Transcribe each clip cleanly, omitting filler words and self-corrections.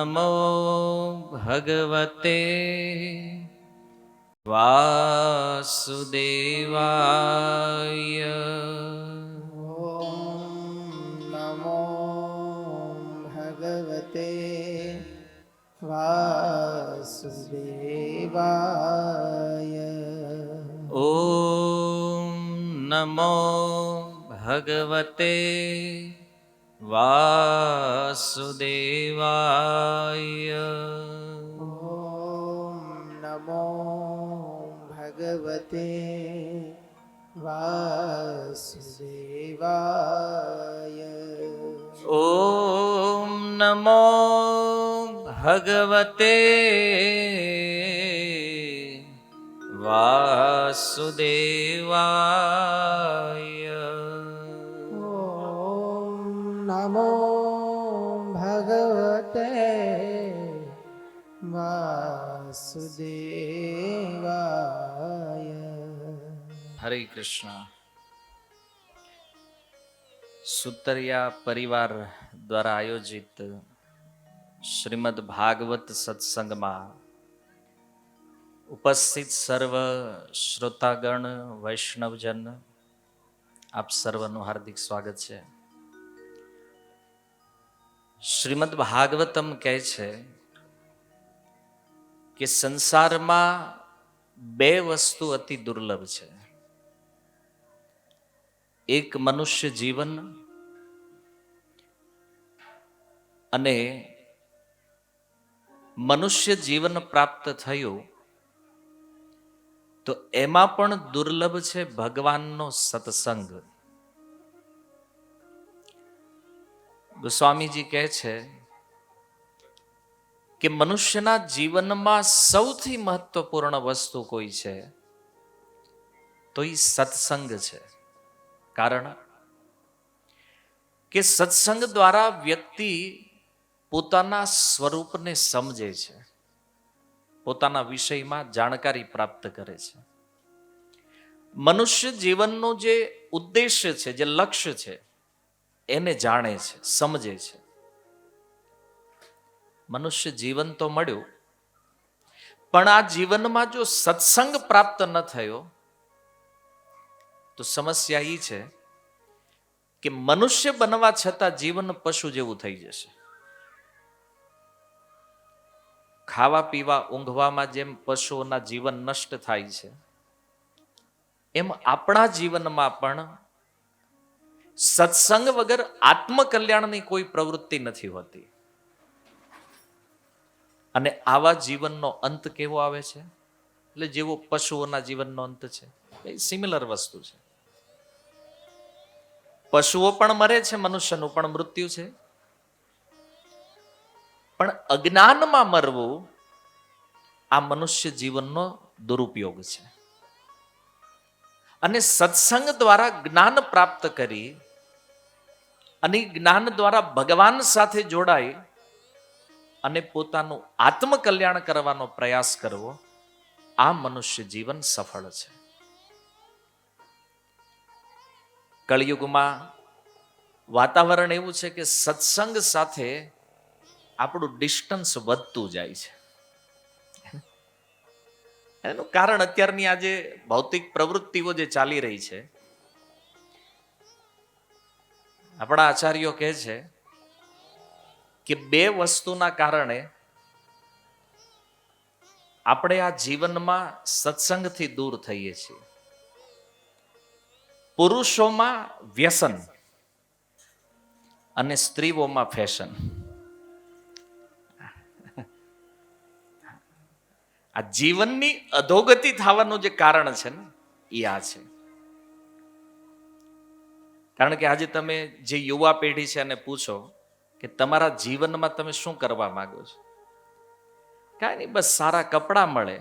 નમો ભગવતે વાસુદેવાય. નમો ભગવતે વાસુદેવાય. ઓમ નમો ભગવતે વાસુદેવાય. ઓમ નમો ભગવતે વાસુદેવાય. ઓમ નમો ભગવતે વાસુદેવાય. ઓમ નમો ભગવતે વાસુદેવાય. હરે કૃષ્ણ. સુતરિયા પરિવાર દ્વારા આયોજિત શ્રીમદ ભાગવત સત્સંગમાં ઉપસ્થિત સર્વ શ્રોતાગણ વૈષ્ણવજન, આપ સર્વનું હાર્દિક સ્વાગત છે. શ્રીમદ ભાગવતમ કહે છે કે સંસારમાં બે વસ્તુ અતિ દુર્લભ છે. એક મનુષ્ય જીવન અને મનુષ્ય જીવન પ્રાપ્ત થયું તો એમાં પણ દુર્લભ છે ભગવાનનો સત્સંગ. ગોસ્વામીજી કહે છે કે મનુષ્યના જીવનમાં સૌથી મહત્વપૂર્ણ વસ્તુ કોઈ છે તો એ સત્સંગ છે. કારણ કે સત્સંગ દ્વારા વ્યક્તિ પોતાના સ્વરૂપને સમજે છે, પોતાના વિષયમાં જાણકારી પ્રાપ્ત કરે છે. મનુષ્ય જીવનનો જે ઉદ્દેશ્ય છે, જે લક્ષ્ય છે, એને જાણે છે, સમજે છે. મનુષ્ય જીવન તો મળ્યું, પણ આ જીવનમાં જો સત્સંગ પ્રાપ્ત ન થયો તો સમસ્યા એ છે કે મનુષ્ય બનવા છતાં જીવન પશુ જેવું થઈ જશે. ખાવા પીવા ઊંઘવામાં જેમ પશુઓના જીવન નષ્ટ થાય છે, એમ આપણા જીવનમાં પણ સત્સંગ વગર આત્મકલ્યાણની કોઈ પ્રવૃત્તિ નથી હોતી. અને આવા જીવનનો અંત કેવો આવે છે? એટલે જેવો પશુઓના જીવનનો અંત છે એ સિમિલર વસ્તુ છે. પશુઓ પણ મરે છે, મનુષ્યનું પણ મૃત્યુ છે. પણ અજ્ઞાનમાં મરવું આ મનુષ્ય જીવનનો દુરુપયોગ છે. અને સત્સંગ દ્વારા જ્ઞાન પ્રાપ્ત કરી અને જ્ઞાન દ્વારા ભગવાન સાથે જોડાઈ અને પોતાનું આત્મકલ્યાણ કરવાનો પ્રયાસ કરવો, આ મનુષ્ય જીવન સફળ છે. કળિયુગમાં વાતાવરણ એવું છે કે સત્સંગ સાથે આપણું ડિસ્ટન્સ વધતું જાય છે. એનું કારણ અત્યારની આજે ભૌતિક પ્રવૃત્તિઓ જે ચાલી રહી છે. આપણા આચાર્યો કહે છે કે બે વસ્તુના કારણે આપણે આ જીવનમાં સત્સંગથી દૂર થઈએ છીએ. પુરુષોમાં વ્યસન અને સ્ત્રીઓમાં ફેશન. આ જીવનની અધોગતિ થવાનું જે કારણ છે ને એ આ છે. કારણ કે આજે તમે જે યુવા પેઢી છે એને પૂછો કે તમારા જીવનમાં તમે શું કરવા માંગો છો? કાંઈ નહીં, બસ સારા કપડાં મળે,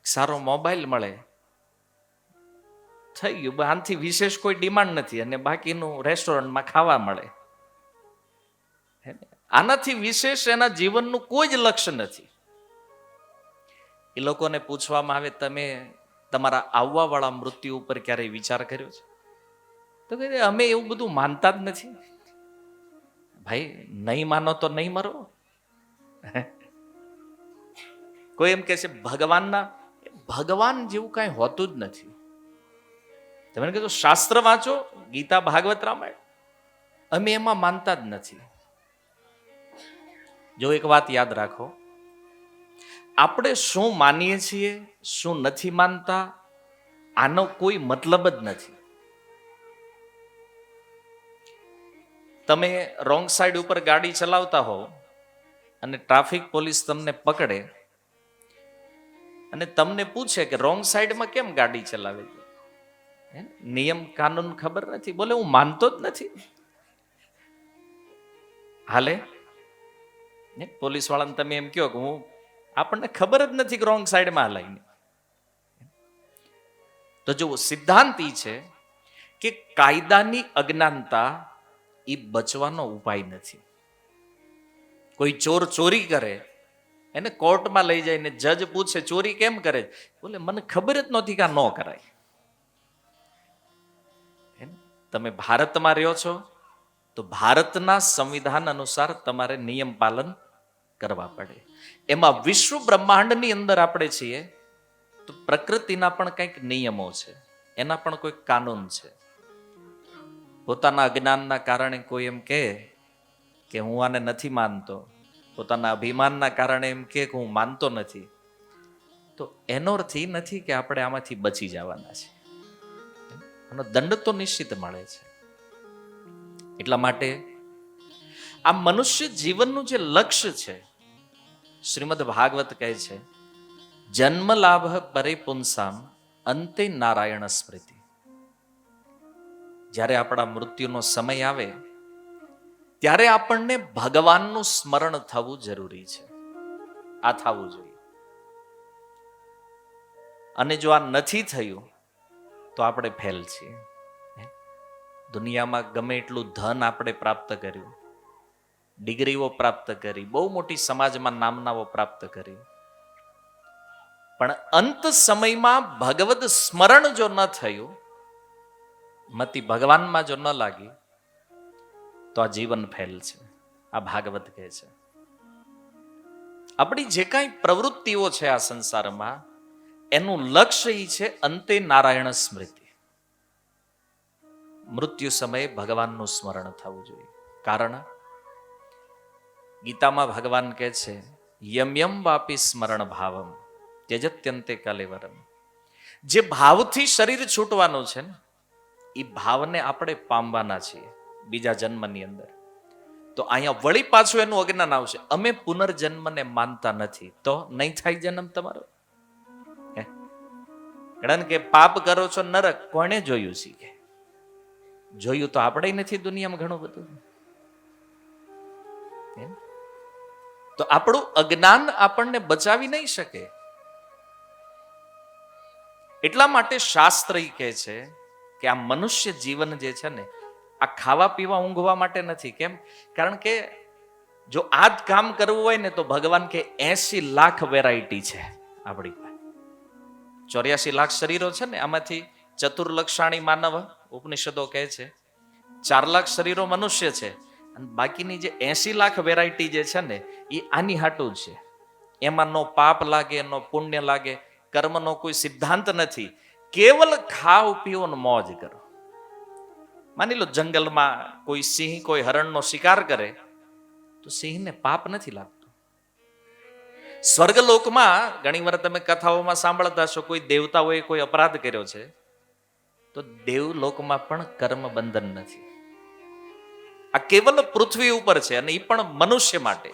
સારો મોબાઈલ મળે, થઈ ગયું. આનાથી વિશેષ કોઈ ડિમાન્ડ નથી. અને બાકીનું રેસ્ટોરન્ટમાં ખાવા મળે. આનાથી વિશેષ એના જીવનનું કોઈ જ લક્ષ્ય નથી. એ લોકોને પૂછવામાં આવે, તમે તમારા આવવા વાળા મૃત્યુ ઉપર ક્યારેય વિચાર કર્યો છે? તો કહે અમે એવું બધું માનતા જ નથી. ભાઈ નહીં માનો તો નહીં મરો. કોઈ એમ કહે છે ભગવાન જેવું કાંઈ હોતું જ નથી. તમે કીધું શાસ્ત્ર વાંચો, ગીતા, ભાગવત, રામાયણ, અમે એમાં માનતા જ નથી. જો એક વાત યાદ રાખો, આપણે શું માનીએ છીએ, શું નથી માનતા, આનો કોઈ મતલબ જ નથી. તમે રોંગ સાઈડ ઉપર ગાડી ચલાવતા હો અને ટ્રાફિક પોલીસ તમને પકડે અને તમને પૂછે કે રોંગ સાઈડમાં કેમ ગાડી ચલાવે છે, નિયમ કાનૂન ખબર નથી, બોલે હું માનતો જ નથી, હાલે. પોલીસ વાળાને તમે એમ કહો કે આપણને ખબર જ નથી કે રોંગ સાઈડમાં હલાઈને. તો જો સિદ્ધાંત ઈ છે કે કાયદાની અજ્ઞાનતા એ બચવાનો ઉપાય નથી. કોઈ ચોર ચોરી કરે, એને કોર્ટમાં લઈ જઈને જજ પૂછે ચોરી કેમ કરે, બોલે મને ખબર જ નહોતી કે આ ન કરાય. તમે ભારતમાં રહ્યો છો તો ભારતના સંવિધાન અનુસાર તમારે નિયમ પાલન કરવા પડે. એમાં વિશ્વ બ્રહ્માંડની અંદર આપણે છીએ તો પ્રકૃતિના પણ કંઈક નિયમો છે, એના પણ કોઈ કાનૂન છે. પોતાના અજ્ઞાનના કારણે કોઈ એમ કહે કે હું આને નથી માનતો, પોતાના અભિમાનના કારણે એમ કે હું માનતો નથી, તો એનો અર્થ એ નથી કે આપણે આમાંથી બચી જવાના છે. આનો દંડ તો નિશ્ચિત મળે છે. એટલા માટે આ મનુષ્ય જીવનનું જે લક્ષ્ય છે, શ્રીમદ ભાગવત કહે છે, જન્મ લાભ પરે પુંસામ અંતે નારાયણ સ્મૃતિ. જ્યારે આપણા મૃત્યુનો સમય આવે ત્યારે આપણને ભગવાનનું સ્મરણ થવું જરૂરી છે. આ થવું જોઈએ. અને જો આ નથી થયું તો આપણે ફેલ છીએ. દુનિયામાં ગમે એટલું ધન આપણે પ્રાપ્ત કર્યું, ડિગ્રીઓ પ્રાપ્ત કરી, બહુ મોટી સમાજમાં નામનાઓ પ્રાપ્ત કરી, પણ અંત સમયમાં ભગવદ સ્મરણ જો ન થયું, મતિ ભગવાનમાં જો ન લાગી, તો આ જીવન ફેલ છે. આ ભાગવત કહે છે. આપણી જે કાંઈ પ્રવૃત્તિઓ છે આ સંસારમાં, એનું લક્ષ્ય એ છે અંતે નારાયણ સ્મૃતિ. મૃત્યુ સમયે ભગવાનનું સ્મરણ થવું જોઈએ. કારણ ગીતામાં ભગવાન કહે છે, યમ યમ વાપી સ્મરણ ભાવમ ત્યજત્યંતે કલેવરમ. જે ભાવથી શરીર છૂટવાનું છે ને, એ ભાવને આપણે પામવાના છીએ બીજા જન્મની અંદર. તો અહીંયા વળી પાછું એનું અજ્ઞાન આવશે, અમે પુનર્જન્મને માનતા નથી, તો નહીં થાય જન્મ તમારો. કારણ કે પાપ કરો છો નરક, કોણે જોયું છે? જોયું તો આપણે નથી દુનિયામાં ઘણું બધું. તો આપણું અજ્ઞાન આપણને બચાવી નહીં શકે. એટલા માટે શાસ્ત્ર કહે છે કે આ મનુષ્ય જીવન જે છે ને, આ ખાવા પીવા ઊંઘવા માટે નથી. કેમ? કારણ કે જો આ જ કામ કરવું હોય ને તો ભગવાન કે 80 લાખ વેરાયટી છે આપણી પાસે. 84 લાખ શરીરો છે ને, આમાંથી ચતુર્લક્ષાણી માનવ ઉપનિષદો કહે છે 4 લાખ શરીરો મનુષ્ય છે, અને બાકીની જે 80 લાખ વેરાયટી જે છે ને, એ આની હાટું જ છે. એમાં નો પાપ લાગે, નો પુણ્ય લાગે, કર્મનો કોઈ સિદ્ધાંત નથી. કેવલ ખાઓ પીઓ ને મોજ કરો. માની લો જંગલમાં કોઈ સિંહ કોઈ હરણનો શિકાર કરે તો સિંહને પાપ નથી લાગતું. સ્વર્ગલોકમાં ઘણી વાર તમે કથાઓમાં સાંભળતા છો, કોઈ દેવતાઓએ કોઈ અપરાધ કર્યો છે તો દેવલોકમાં પણ કર્મ બંધન નથી. આ કેવલ પૃથ્વી ઉપર છે, અને એ પણ મનુષ્ય માટે.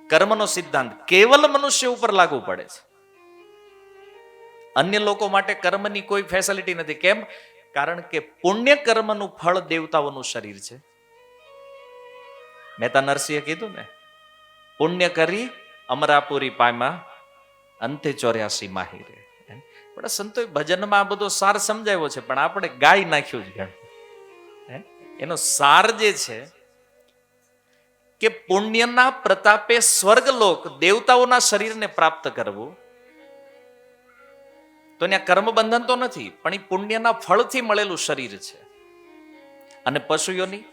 કર્મનો સિદ્ધાંત કેવલ મનુષ્ય ઉપર લાગુ પડે છે. અન્ય લોકો માટે કર્મની કોઈ ફેસિલિટી નથી. કેમ? કારણ કે પુણ્ય કર્મનું ફળ દેવતાઓનું શરીર છે. મહેતા નરસિંહે કીધું ને, પુણ્ય કરી અમરાપુરી પામ્યા અંતે 84 માહિરે. પણ સંતોએ ભજનમાં આ બધો સાર સમજાવ્યો છે, પણ આપણે ગાઈ નાખ્યું છે ઘણું. એનો સાર જે છે કે પુણ્યના પ્રતાપે સ્વર્ગલોક દેવતાઓના શરીરને પ્રાપ્ત કરવું, તો ત્યાં કર્મ બંધન તો નથી, પણ એ પુણ્યના ફળથી મળેલું શરીર છે. અને પશુઓની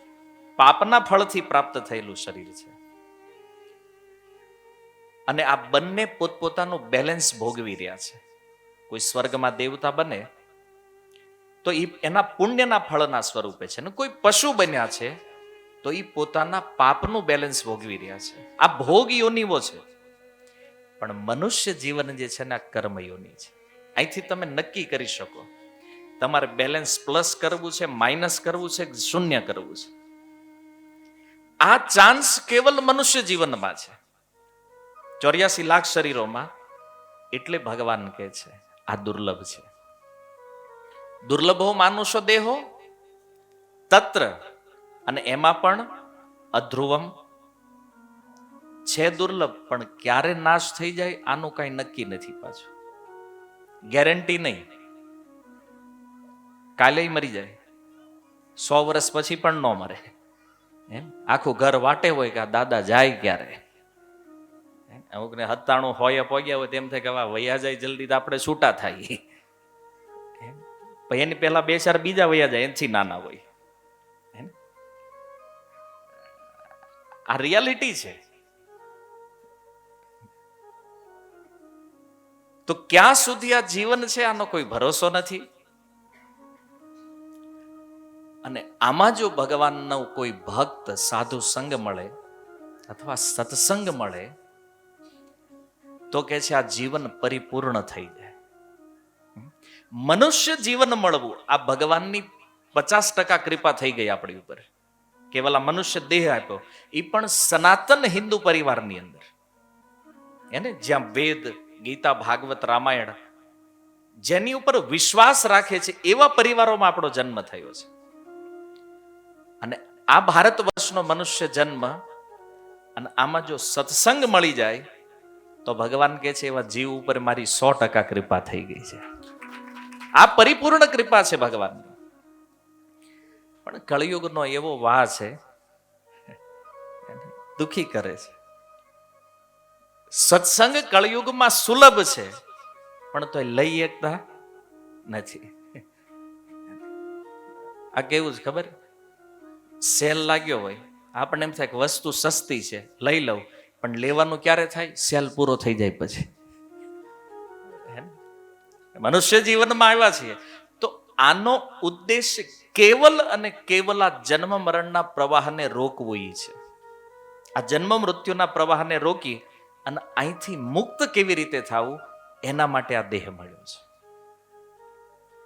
પાપના ફળથી પ્રાપ્ત થયેલું શરીર છે. અને આ બંને પોતપોતાનું બેલેન્સ ભોગવી રહ્યા છે. કોઈ સ્વર્ગમાં દેવતા બને તો એ એના પુણ્યના ફળના સ્વરૂપે છે, ને કોઈ પશુ બન્યા છે તો એ પોતાના પાપનું બેલેન્સ ભોગવી રહ્યા છે. આ ભોગ યોનિઓ છે. પણ મનુષ્ય જીવન જે છે ને આ કર્મ યોની છે. અહીંથી તમે નક્કી કરી શકો તમારે બેલેન્સ પ્લસ કરવું છે, માઇનસ કરવું છે, શૂન્ય કરવું છે. આ ચાન્સ કેવલ મનુષ્ય જીવનમાં છે. 84 લાખ શરીરોમાં. એટલે ભગવાન કહે છે આ દુર્લભ છે. દુર્લભો માનુષો દેહો તત્ર, અને એમાં પણ અધ્રુવમ છે. દુર્લભ, પણ ક્યારે નાશ થઈ જાય આનું કઈ નક્કી નથી. પાછું ગેરંટી નહીં. કાલે મરી જાય, 100 વર્ષ પછી પણ ન મરે. એમ આખું ઘર વાટે હોય કે આ દાદા જાય ક્યારે. અમુકને 97 હોય પોગ્યા હોય તેમ થાય કે હવે વૈયા જાય જલ્દી તો આપણે છૂટા થાય. એની પહેલા 2-4 બીજા વૈયા જાય એનથી નાના હોય. આ રિયાલિટી છે. તો ક્યાં સુધી આ જીવન છે આનો કોઈ ભરોસો નથી. અને આમાં જો ભગવાનનો કોઈ ભક્ત સાધુ સંગ મળે અથવા સત્સંગ મળે તો કે છે આ જીવન પરિપૂર્ણ થઈ જાય. મનુષ્ય જીવન મળવું આ ભગવાનની 50% કૃપા થઈ ગઈ આપણી ઉપર. કેવલ આ મનુષ્ય દેહ આપ્યો એ પણ સનાતન હિન્દુ પરિવારની અંદર, એને જ્યાં વેદ, ગીતા, ભાગવત, રામાયણ જેની ઉપર વિશ્વાસ રાખે છે એવા પરિવારોમાં આપણો જન્મ થયો છે. અને આ ભારત વર્ષનો મનુષ્ય જન્મ, અને આમાં જો સત્સંગ મળી જાય તો ભગવાન કહે છે એવા જીવ ઉપર મારી 100% કૃપા થઈ ગઈ છે. આ પરિપૂર્ણ કૃપા છે ભગવાનની. પણ કળિયુગનો એવો વાહ છે, દુખી કરે છે. સત્સંગ કળિયુગમાં સુલભ છે પણ તો લઈ શકતા નથી. આ કેવું છે ખબર? સેલ લાગ્યો હોય, આપણને એમ થાય કે વસ્તુ સસ્તી છે લઈ લઉં, પણ લેવાનું ક્યારે થાય? સેલ પૂરો થઈ જાય પછી. મનુષ્ય જીવનમાં આવ્યા છીએ તો આનો ઉદ્દેશ કેવલ અને કેવલ આ જન્મ મરણના પ્રવાહને રોકવું ઈ છે. આ જન્મ મૃત્યુના પ્રવાહને રોકી અને અહીંથી મુક્ત કેવી રીતે થવું એના માટે આ દેહ મળ્યો છે.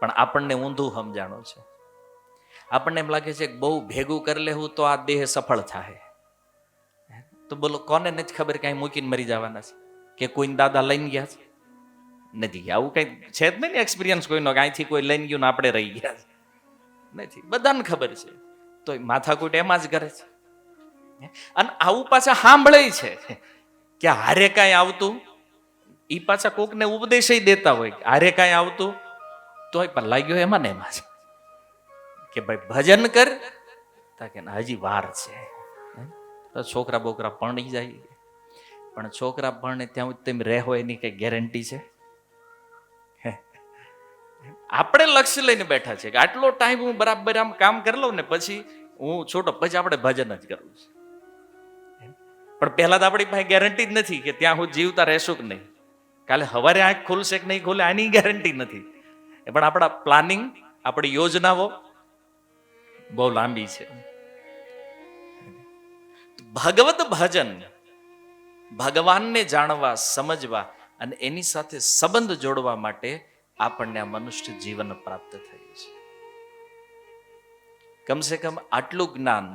પણ આપણને ઊંધું સમજાણું છે. આપણને એમ લાગે છે કે બહુ ભેગું કરી લેવું તો આ દેહ સફળ થાય. તો બોલો કોને નથી ખબર કઈ મૂકીને મરી જવાના છે? કે કોઈ દાદા લઈને ગયા છે? નથી. આવું કઈ છે જ નહીં ને એક્સપિરિયન્સ કોઈનો કે અહીંથી કોઈ લઈને ગયું ને આપણે રહી ગયા નથી. બધાને ખબર છે. તો માથાકૂટ એમાં જ કરે છે. અને આવું પાછા સાંભળે છે કે હારે કાંઈ આવતું, એ પાછા કોકને ઉપદેશ દેતા હોય હારે કાંઈ આવતું તોય પણ લાગ્યો એમાં ને એમાં છે કે ભાઈ ભજન કર, કે હજી વાર છે. તો છોકરા બોકરા પરણી જાય, પણ છોકરા પરણે ત્યાં તમે રહો એની કઈ ગેરંટી છે? આપણે લક્ષ્ય લઈને બેઠા છે કે આટલો ટાઈમ હું બરાબર આમ કામ કરી લઉં ને પછી હું છોટો, પછી આપણે ભજન જ કરવું છે. પણ પહેલા તો આપણી પાસે ગેરંટી જ નથી કે ત્યાં હું જીવતા રહેશું કે નહીં, કાલે સવારે આંખ ખુલશે કે નહીં ખુલે આની ગેરંટી નથી. પણ આપણા પ્લાનિંગ, આપણી યોજનાઓ બહુ લાંબી છે. ભગવત ભજન, ભગવાનને જાણવા, સમજવા અને એની સાથે સંબંધ જોડવા માટે આપણને આ મનુષ્ય જીવન પ્રાપ્ત થયું છે. કમસે કમ આટલું જ્ઞાન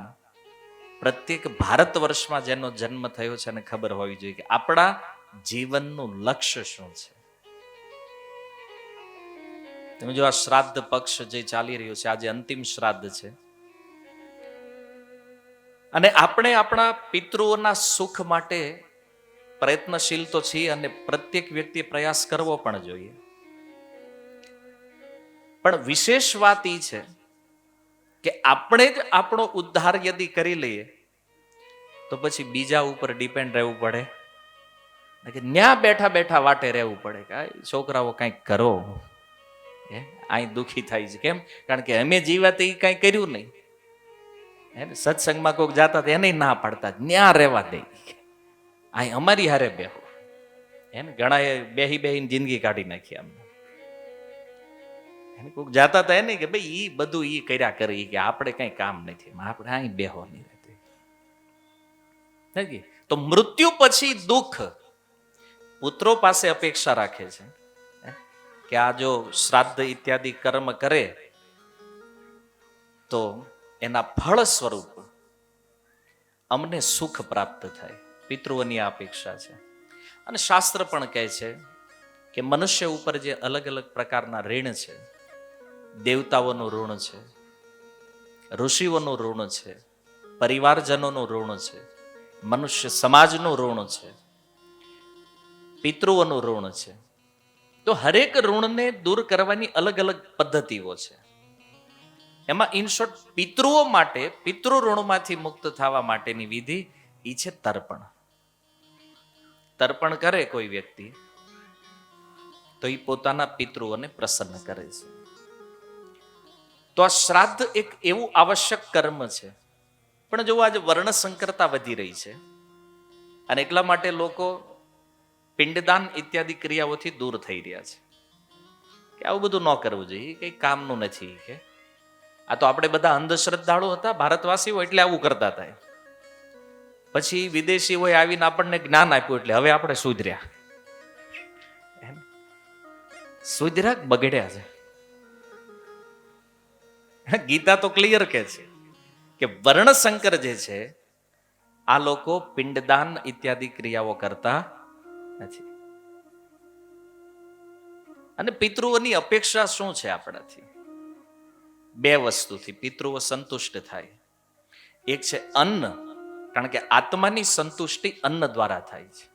પ્રત્યેક ભારત વર્ષમાં જેનો જન્મ થયો છે એને ખબર હોવી જોઈએ કે આપણા જીવનનું લક્ષ્ય શું છે. તમે જો આ શ્રાદ્ધ પક્ષ જે ચાલી રહ્યો છે, આજે અંતિમ શ્રાદ્ધ છે, અને આપણે આપણા પિતૃઓના સુખ માટે પ્રયત્નશીલ તો છીએ અને પ્રત્યેક વ્યક્તિએ પ્રયાસ કરવો પણ જોઈએ. પણ વિશેષ વાત એ છે કે આપણે જ આપણો ઉદ્ધાર યદી કરી લઈએ તો પછી બીજા ઉપર ડિપેન્ડ રહેવું પડે કે ન્યા બેઠા બેઠા વાટે રહેવું પડે કે છોકરાઓ કંઈક કરો. અહીં દુઃખી થાય છે. કેમ? કારણ કે અમે જીવાત એ કંઈ કર્યું નહીં. સત્સંગમાં કોઈક જાતા એને ના પાડતા ન્યા રહેવા દે, અહીં અમારી હારે બેહો. એને ઘણા બેહી બેહીને જિંદગી કાઢી નાખી આમ. એને કોઈક જાતા હતા એને કે ભાઈ ઈ બધું ઈ કર્યા કરે ઈ કે આપણે કઈ કામ નથી, આપણે અહીં બેહવાની નથી. તો મૃત્યુ પછી દુઃખ પુત્રો પાસે અપેક્ષા રાખે છે કે આ જો શ્રાદ્ધ ઇત્યાદિ કર્મ કરે તો એના ફળ સ્વરૂપ અમને સુખ પ્રાપ્ત થાય. પિતૃઓની આ અપેક્ષા છે. અને શાસ્ત્ર પણ કહે છે કે મનુષ્ય ઉપર જે અલગ અલગ પ્રકારના ઋણ છે, દેવતાઓનું ઋણ છે, ઋષિઓનું ઋણ છે, પરિવારજનોનું ઋણ છે, મનુષ્ય સમાજનું ઋણ છે, પિતૃઓનું ઋણ છે. તો હરેક ઋણને દૂર કરવાની અલગ અલગ પદ્ધતિઓ છે. એમાં ઇન શોર્ટ પિતૃઓ માટે પિતૃ ઋણમાંથી મુક્ત થવા માટેની વિધિ ઈ છે તર્પણ. તર્પણ કરે કોઈ વ્યક્તિ તો એ પોતાના પિતૃઓને પ્રસન્ન કરે છે. તો આ શ્રાદ્ધ એક એવું આવશ્યક કર્મ છે. પણ જો આજે વર્ણ સંકરતા વધી રહી છે અને એટલા માટે લોકો પિંડદાન ઇત્યાદિ ક્રિયાઓથી દૂર થઈ રહ્યા છે કે આવું બધું ન કરવું જોઈએ, કઈ કામનું નથી. કે આ તો આપણે બધા અંધશ્રદ્ધાળુ હતા ભારતવાસીઓ એટલે આવું કરતા હતા. પછી વિદેશીઓએ આવીને આપણને જ્ઞાન આપ્યું એટલે હવે આપણે સુધર્યા. સુધર્યા બગડ્યા છે. ગીતા તો ક્લિયર કે છે કે વર્ણશંકર જે છે આ લોકો પિંડદાન ઇત્યાદિ ક્રિયાઓ કરતા નથી. અને પિતૃઓની અપેક્ષા શું છે આપણાથી? બે વસ્તુથી પિતૃઓ સંતુષ્ટ થાય. એક છે અન્ન, કારણ કે આત્માની સંતુષ્ટિ અન્ન દ્વારા થાય છે.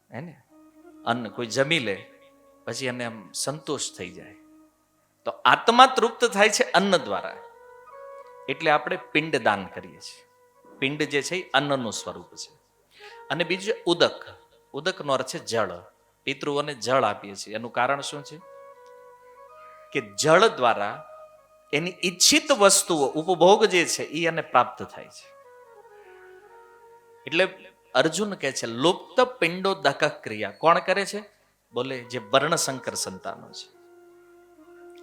હે ને? અન્ન કોઈ જમી લે પછી એને આમ સંતોષ થઈ જાય. તો આત્મા તૃપ્ત થાય છે અન્ન દ્વારા. એટલે આપણે પિંડ દાન કરીએ છીએ. પિંડ જે છે એ અન્નનું સ્વરૂપ છે. અને બીજું છે ઉદક. ઉદકનો અર્થ છે જળ. પિતૃઓને જળ આપીએ છીએ. એનું કારણ શું છે? કે જળ દ્વારા એની ઈચ્છિત વસ્તુઓ ઉપભોગ જે છે એ એને પ્રાપ્ત થાય છે. એટલે અર્જુન કહે છે લુપ્ત પિંડો દક ક્રિયા કોણ કરે છે? બોલે જે વર્ણશંકર સંતાનો છે,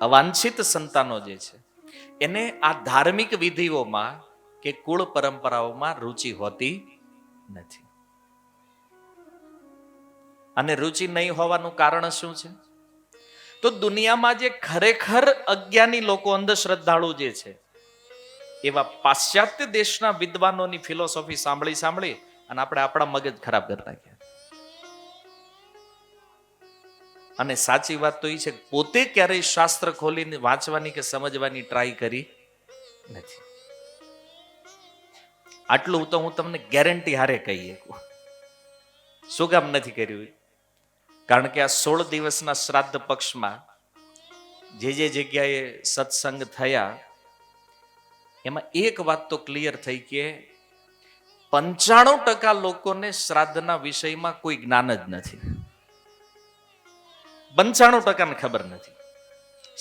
અવાંછિત સંતાનો જે છે એને આ ધાર્મિક વિધિઓમાં કે કુળ પરંપરાઓમાં રુચિ હોતી નથી. અને રુચિ નહીં હોવાનું કારણ શું છે? તો દુનિયામાં જે ખરેખર અજ્ઞાની લોકો અંધશ્રદ્ધાળુ જે છે એવા પાશ્ચાત્ય દેશના વિદ્વાનોની ફિલોસોફી સાંભળી સાંભળી અને આપણે આપણા મગજ ખરાબ કરી નાખ્યા. અને સાચી વાત તો એ છે પોતે ક્યારેય શાસ્ત્ર ખોલીને વાંચવાની કે સમજવાની ટ્રાય કરી નથી. આટલું તો હું તમને ગેરંટી હારે કહી શકું. શું કામ નથી કર્યું? કારણ કે આ 16 દિવસના શ્રાદ્ધ પક્ષમાં જે જગ્યાએ સત્સંગ થયા એમાં એક વાત તો ક્લિયર થઈ કે 95% લોકોને શ્રાદ્ધના વિષયમાં કોઈ જ્ઞાન જ નથી. 95% ખબર નથી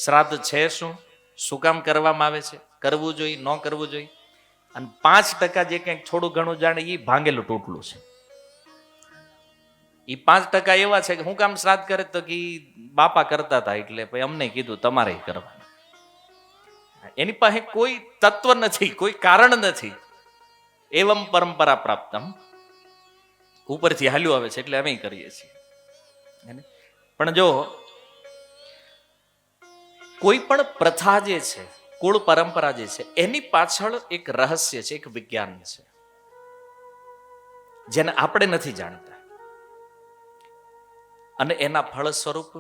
શ્રાદ્ધ છે શું કામ કરવામાં આવે છે, કરવું જોઈએ ન કરવું જોઈએ. અને 5% જે કંઈક થોડું ઘણું જાણે એ ભાંગેલું તૂટલું છે. એ 5% એવા છે કે હું કામ શ્રાદ્ધ કરે તો કે બાપા કરતા હતા એટલે પછી અમને કીધું તમારે કરવાનું. એની પાસે કોઈ તત્વ નથી, કોઈ કારણ નથી. એવમ પરંપરા પ્રાપ્તમ, ઉપરથી હાલ્યું આવે છે એટલે અમે કરીએ છીએ. પણ જો કોઈ પણ પ્રથા જે છે, કુળ પરંપરા જે છે એની પાછળ એક રહસ્ય છે, એક વિજ્ઞાન છે જેને આપણે નથી જાણતા. અને એના ફળ સ્વરૂપ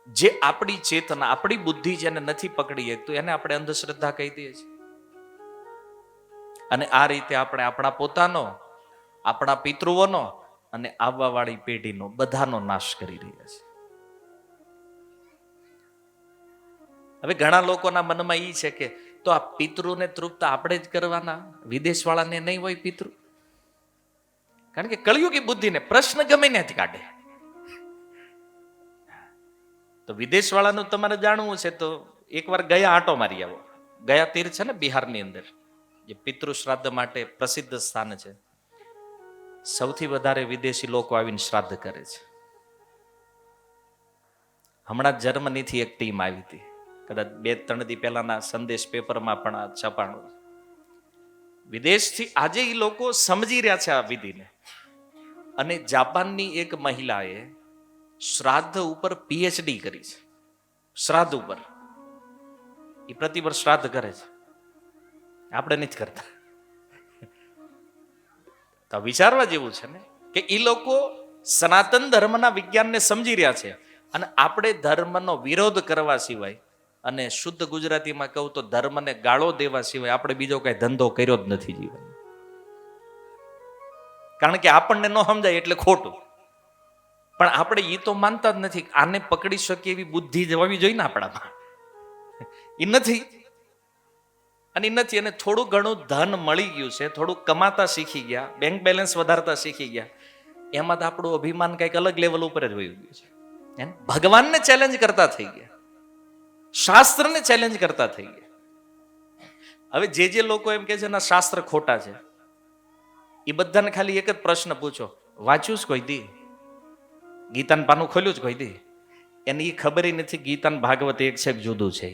જે આપણી ચેતના, આપણી બુદ્ધિ જેને નથી પકડી શકતું એને આપણે અંધશ્રદ્ધા કહી દઈએ છીએ. અને આ રીતે આપણે આપણા પોતાનો, આપણા પિતૃઓનો અને આવવાવાળી પેઢીનો બધાનો નાશ કરી રહ્યા છે. હવે ઘણા લોકોના મનમાં એ છે કે તો આ પિતૃને તૃપ્ત આપણે જ કરવાના, વિદેશવાળાને નહીં હોય પિતૃ? કારણ કે કળિયુગી બુદ્ધિને પ્રશ્ન ગમે નથી કાઢે. તો વિદેશવાળાનું તમારે જાણવું છે તો એકવાર ગયા આંટો મારી આવો. ગયા તીર્થ છે ને બિહારની અંદર, જે પિતૃ શ્રાદ્ધ માટે પ્રસિદ્ધ સ્થાન છે. સૌથી વધારે વિદેશી લોકો આવીને શ્રાદ્ધ કરે છે. હમણાં જર્મનીથી એક ટીમ આવી હતી, કદાચ 2-3 દી પહેલાના સંદેશ પેપરમાં પણ આ છપાણું. વિદેશથી આજે એ લોકો સમજી રહ્યા છે આ વિધિને. અને જાપાનની એક મહિલાએ શ્રાદ્ધ ઉપર પીએચડી કરી છે. શ્રાદ્ધ ઉપર એ પ્રતિવર્ષ શ્રાદ્ધ કરે છે, આપણે નથી કરતા. તો વિચારવા જેવું છે ને કે એ લોકો સનાતન ધર્મના વિજ્ઞાનને સમજી રહ્યા છે અને આપણે ધર્મનો વિરોધ કરવા સિવાય, અને શુદ્ધ ગુજરાતીમાં કહું તો ધર્મને ગાળો દેવા સિવાય આપણે બીજો કઈ ધંધો કર્યો જ નથી જીવન. કારણ કે આપણને ન સમજાય એટલે ખોટું. પણ આપણે એ તો માનતા જ નથી. આને પકડી શકીએ એવી બુદ્ધિ જવાવી જોઈએ ને આપણામાં, એ નથી. અને નથી. અને થોડું ઘણું ધન મળી ગયું છે, થોડું કમાતા શીખી ગયા, બેંક બેલેન્સ વધારતા શીખી ગયા, એમાં તો આપણું અભિમાન કંઈક અલગ લેવલ ઉપર જ વયું ગયું છે. ભગવાનને ચેલેન્જ કરતા થઈ ગયા, શાસ્ત્રને ચેલેન્જ કરતા થઈ ગયા. હવે જે લોકો એમ કે છે ના શાસ્ત્ર ખોટા છે, એ બધાને ખાલી એક જ પ્રશ્ન પૂછો, વાંચ્યું જ કોઈ દી? ગીતાનું પાનું ખોલ્યું જ કોઈ દી? એને એ ખબર નથી ગીતાનું ભાગવત એક છે જુદું છે.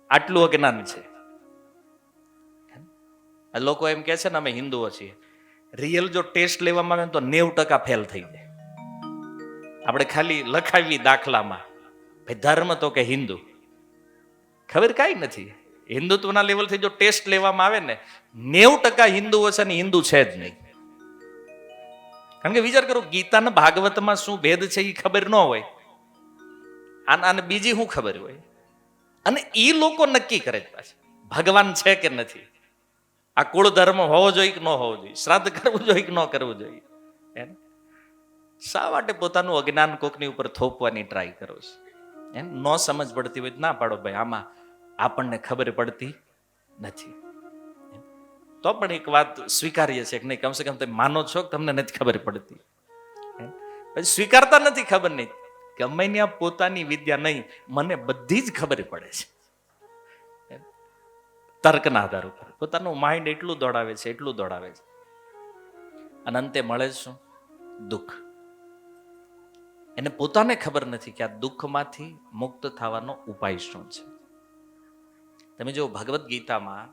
આટલું અજ્ઞાન છે. લોકો એમ કે છે ને અમે હિન્દુઓ છીએ. રિયલ જો ટેસ્ટ લેવામાં આવે તો 90% ફેલ થઈ જાય. આપણે ખાલી લખાવી દાખલામાં ભાઈ ધર્મ તો કે હિન્દુ, ખબર કાંઈ નથી. હિન્દુત્વના લેવલથી જો ટેસ્ટ લેવામાં આવે ને 90% હિન્દુઓ છે ને હિન્દુ છે જ નહીં. કારણ કે વિચાર કરો, ગીતાના ભાગવતમાં શું ભેદ છે એ ખબર ન હોય, આને બીજી શું ખબર હોય? અને એ લોકો નક્કી કરે પાછા ભગવાન છે કે નથી, આ કુળ ધર્મ હોવો જોઈએ કે ન હોવો જોઈએ, શ્રાદ્ધ કરવું જોઈએ કે ન કરવું જોઈએ. શા માટે પોતાનું અજ્ઞાન કોકની ઉપર થોપવાની ટ્રાય કરો છો? ન સમજ પડતી હોય ના પાડો ભાઈ, આમાં આપણને ખબર પડતી નથી. તો પણ એક વાત સ્વીકારીએ છીએ કે નહીં, કમસે કમ તમે માનો છો કે તમને નથી ખબર પડતી. પછી સ્વીકારતા નથી, ખબર નહીં. ગમે ત્યાં પોતાની વિદ્યા નહીં, મને બધી જ ખબર પડે છે. તર્કના આધાર ઉપર પોતાનું માઇન્ડ એટલું દોડાવે છે, એટલું દોડાવે છે, અને અંતે મળે શું? દુઃખ. એને પોતાને ખબર નથી કે આ દુઃખમાંથી મુક્ત થવાનો ઉપાય શું છે. તમે જો ભગવદ્ ગીતામાં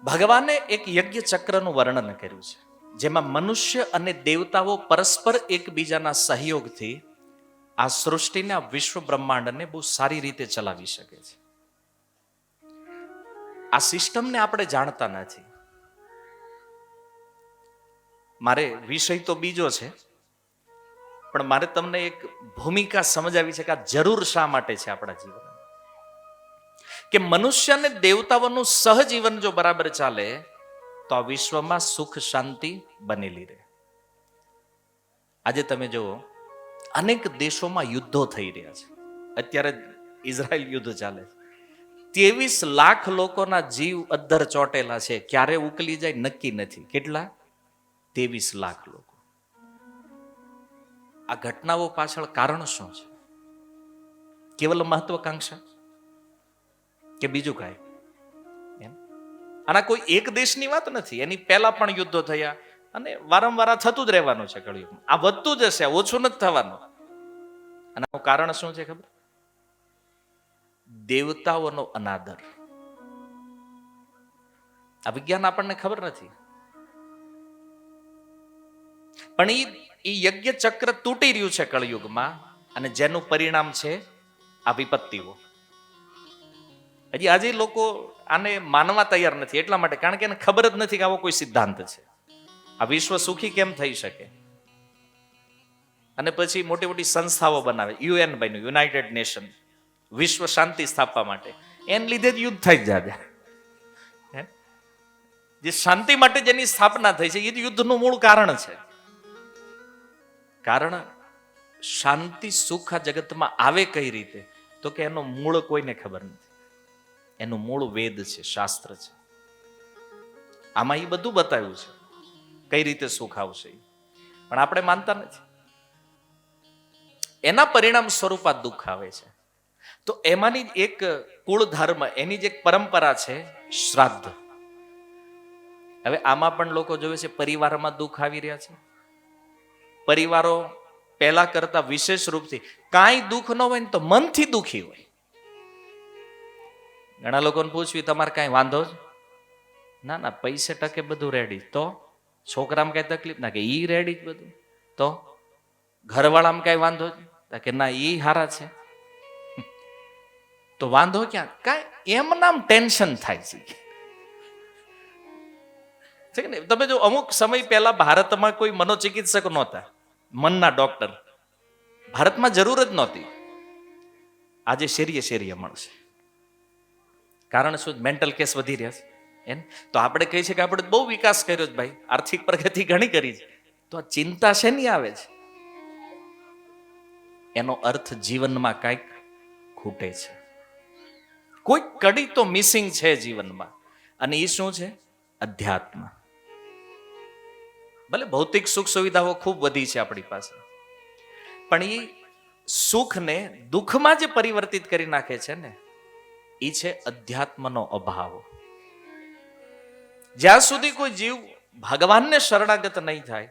ભગવાને એક યજ્ઞ ચક્રનું વર્ણન કર્યું છે, જેમાં મનુષ્ય અને દેવતાઓ પરસ્પર એકબીજાના સહયોગથી આ સૃષ્ટિના વિશ્વ બ્રહ્માંડને બહુ સારી રીતે ચલાવી શકે છે. આ સિસ્ટમને આપણે જાણતા નથી. મારે વિષય તો બીજો છે, પણ મારે તમને એક ભૂમિકા સમજાવી છે કે આ જરૂર શા માટે છે આપણા જીવનમાં. કે મનુષ્ય અને દેવતાઓનું સહજીવન જો બરાબર ચાલે તો આ વિશ્વમાં સુખ શાંતિ બનેલી રહે. આજે તમે જુઓ, અનેક દેશોમાં યુદ્ધો થઈ રહ્યા છે. અત્યારે ઇઝરાયલ યુદ્ધ ચાલે છે. 23 લાખ લોકોના જીવ અદ્ધર ચોટેલા છે. ક્યારે ઉકલી જાય નક્કી નથી. કેટલા? 23 લાખ લોકો. આ ઘટનાઓ પાછળ કારણ શું છે? કેવલ મહત્વાકાંક્ષા કે બીજું કાંઈ? આના કોઈ એક દેશની વાત નથી. એની પહેલા પણ યુદ્ધો થયા અને વારંવાર થતું જ રહેવાનું છે. કળિયુગમાં આ વધતું જ હશે, ઓછું નથી થવાનું. અને આનું કારણ શું છે ખબર? દેવતાઓનો અનાદર. આ વિજ્ઞાન આપણને ખબર નથી, પણ એ યજ્ઞ ચક્ર તૂટી રહ્યું છે કળિયુગમાં, અને જેનું પરિણામ છે આ વિપત્તિઓ. હજી આજે લોકો આને માનવા તૈયાર નથી. એટલા માટે કારણ કે એને ખબર જ નથી કે આવો કોઈ સિદ્ધાંત છે. આ વિશ્વ સુખી કેમ થઈ શકે? અને પછી મોટી મોટી સંસ્થાઓ બનાવે. UN બન્યું, યુનાઇટેડ નેશન, વિશ્વ શાંતિ સ્થાપવા માટે. એને લીધે જ યુદ્ધ થઈ જાય. જે શાંતિ માટે જેની સ્થાપના થઈ છે એ જ યુદ્ધનું મૂળ કારણ છે. કારણ શાંતિ સુખ આ જગતમાં આવે કઈ રીતે? તો કે એનો મૂળ કોઈને ખબર નથી. એનું મૂળ વેદ છે, શાસ્ત્ર છે. આમાં એ બધું બતાવ્યું છે કઈ રીતે સુખ આવશે, પણ આપણે માનતા નથી. એના પરિણામ સ્વરૂપ આ દુઃખ આવે છે. તો એમાંની એક કુળ ધર્મ, એની જે એક પરંપરા છે શ્રાદ્ધ. હવે આમાં પણ લોકો જોવે છે પરિવારમાં દુઃખ આવી રહ્યા છે. પરિવારો પહેલા કરતા વિશેષ રૂપથી કાંઈ દુઃખ ન હોય ને તો મનથી દુઃખી હોય. ઘણા લોકોને પૂછ્યું તમારે કાંઈ વાંધો જ? ના ના, પૈસે ટકે બધું રેડી. તો છોકરામાં કઈ તકલીફ ના? કે ઈ રેડી જ બધું. તો ઘરવાળામાં કઈ વાંધો જ? કે ના, ઈ હારા છે. તો વાંધો ક્યાં? કાંઈ એમ નામ ટેન્શન થાય છે કે ને. તમે જો અમુક સમય પહેલા ભારતમાં કોઈ મનોચિકિત્સક નહોતા, મનના ડોક્ટર ભારતમાં જરૂર જ નહોતી. આજે શેરીએ મળશે. કારણ શું? મેન્ટલ કેસ વધી રહ્યા છે એમ. તો આપણે કહીએ છીએ કે આપણે બહુ વિકાસ કર્યો છે ભાઈ, આર્થિક પ્રગતિ ઘણી કરી છે. તો આ ચિંતા શેની આવે છે? એનો અર્થ જીવનમાં કાંઈક ખૂટે છે, કોઈક કડી તો મિસિંગ છે જીવનમાં. અને એ શું છે? અધ્યાત્મ. ભલે ભૌતિક સુખ સુવિધાઓ ખૂબ વધી છે આપણી પાસે, પણ એ સુખને દુઃખમાં જે પરિવર્તિત કરી નાખે છે ને, એ છે અધ્યાત્મનો અભાવ. જ્યાં સુધી કોઈ જીવ ભગવાનને શરણાગત નહીં થાય,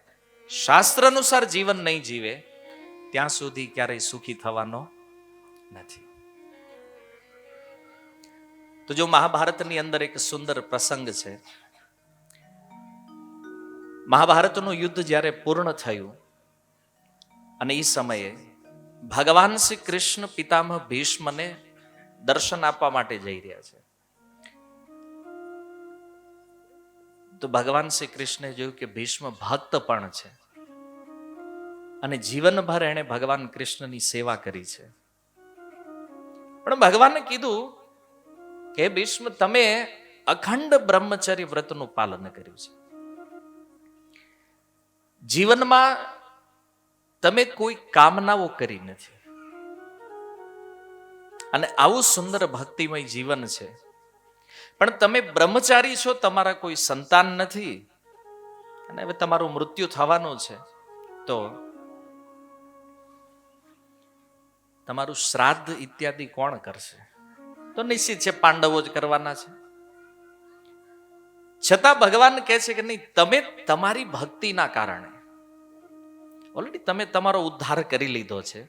શાસ્ત્ર અનુસાર જીવન નહીં જીવે, ત્યાં સુધી ક્યારેય સુખી થવાનો નથી. તો જો મહાભારતની અંદર એક સુંદર પ્રસંગ છે. મહાભારતનું યુદ્ધ જ્યારે પૂર્ણ થયું અને એ સમયે ભગવાન શ્રી કૃષ્ણ પિતામહ ભીષ્મને દર્શન આપવા માટે જઈ રહ્યા છે. તો ભગવાન શ્રી કૃષ્ણે જોયું કે ભીષ્મ ભક્ત પણ છે અને જીવનભર એણે ભગવાન કૃષ્ણની સેવા કરી છે. પણ ભગવાને કીધું કે ભીષ્મ, તમે અખંડ બ્રહ્મચર્ય વ્રતનું પાલન કર્યું છે. જીવનમાં તમે કોઈ કામનાઓ કરી નથી અને આવું સુંદર ભક્તિમય જીવન છે. પણ તમે બ્રહ્મચારી છો, તમારા કોઈ સંતાન નથી અને હવે તમારું મૃત્યુ થવાનું છે. તો તમારું શ્રાદ્ધ ઇત્યાદિ કોણ કરશે? તો નિશ્ચિત છે પાંડવો જ કરવાના છે. છતાં ભગવાન કહે છે કે નહીં, તમે તમારી ભક્તિના કારણે ઓલરેડી તમે તમારો ઉદ્ધાર કરી લીધો છે,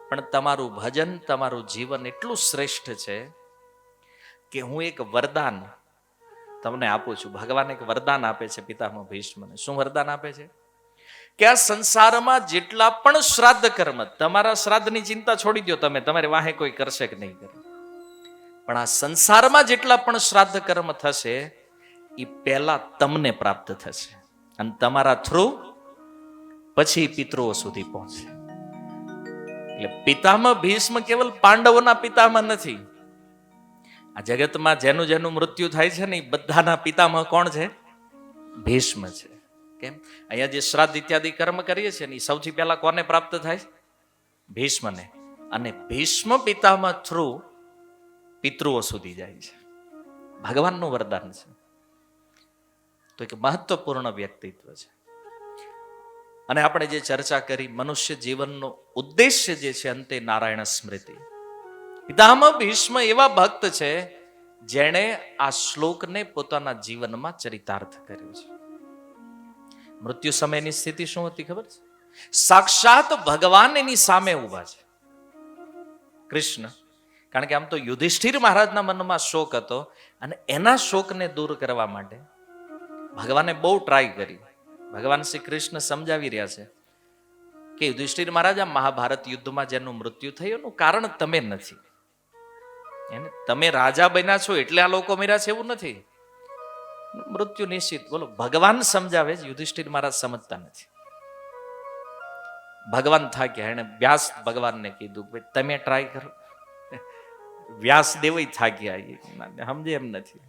પણ તમારું ભજન, તમારું જીવન એટલું શ્રેષ્ઠ છે કે હું એક વરદાન તમને આપું છું. ભગવાન એક વરદાન આપે છે પિતામહ ભીષ્મને. શું વરદાન આપે છે? કે આ સંસારમાં જેટલા પણ શ્રાદ્ધ કર્મ, તમારા શ્રાદ્ધની ચિંતા છોડી દો, તમે તમારે વાહે કોઈ કરશે કે નહીં કરે, પણ આ સંસારમાં જેટલા પણ શ્રાદ્ધ કર્મ થશે એ પહેલા તમને પ્રાપ્ત થશે અને તમારા થ્રુ પછી પિતૃઓ સુધી પહોંચે. એટલે પિતામહ ભીષ્મ કેવલ પાંડવોના પિતામહ નથી. આ જગતમાં જેનું જેનું મૃત્યુ થાય છે ને, એ બધાના પિતામહ કોણ છે? ભીષ્મ છે. કેમ? અહીંયા જે શ્રાદ્ધ ઇત્યાદિ કર્મ કરીએ છીએ ને, એ સૌથી પહેલા કોને પ્રાપ્ત થાય? ભીષ્મને. અને ભીષ્મ પિતામહ થ્રુ પિતૃઓ સુધી જાય છે. ભગવાનનું વરદાન છે. તો એક મહત્વપૂર્ણ વ્યક્તિત્વ છે. અને આપણે જે ચર્ચા કરી, મનુષ્ય જીવનનો ઉદ્દેશ્ય જે છે, અંતે નારાયણ સ્મૃતિ. પિતામહ ભીષ્મ એવા ભક્ત છે જેણે આ શ્લોકને પોતાના જીવનમાં ચરિતાર્થ કર્યું છે. મૃત્યુ સમયની સ્થિતિ શું હતી ખબર છે? સાક્ષાત ભગવાન એની સામે ઊભા છે, કૃષ્ણ. કારણ કે આમ તો યુધિષ્ઠિર મહારાજના મનમાં શોક હતો અને એના શોકને દૂર કરવા માટે ભગવાને બહુ ટ્રાય કરી. ભગવાન શ્રી કૃષ્ણ સમજાવી રહ્યા છે કે યુધિષ્ઠિર મહારાજ, આ મહાભારત યુદ્ધમાં જેનું મૃત્યુ થયું એનું કારણ તમે નથી. એને તમે રાજા બન્યા છો એટલે આ લોકો મર્યા છે એવું નથી. મૃત્યુ નિશ્ચિત. બોલો, ભગવાન સમજાવે છે, યુધિષ્ઠિર મહારાજ સમજતા નથી. ભગવાન થાક્યા. એને વ્યાસ ભગવાનને કીધું ભાઈ તમે ટ્રાય કરો. વ્યાસ દેવય થાક્યા, સમજે એમ નથી.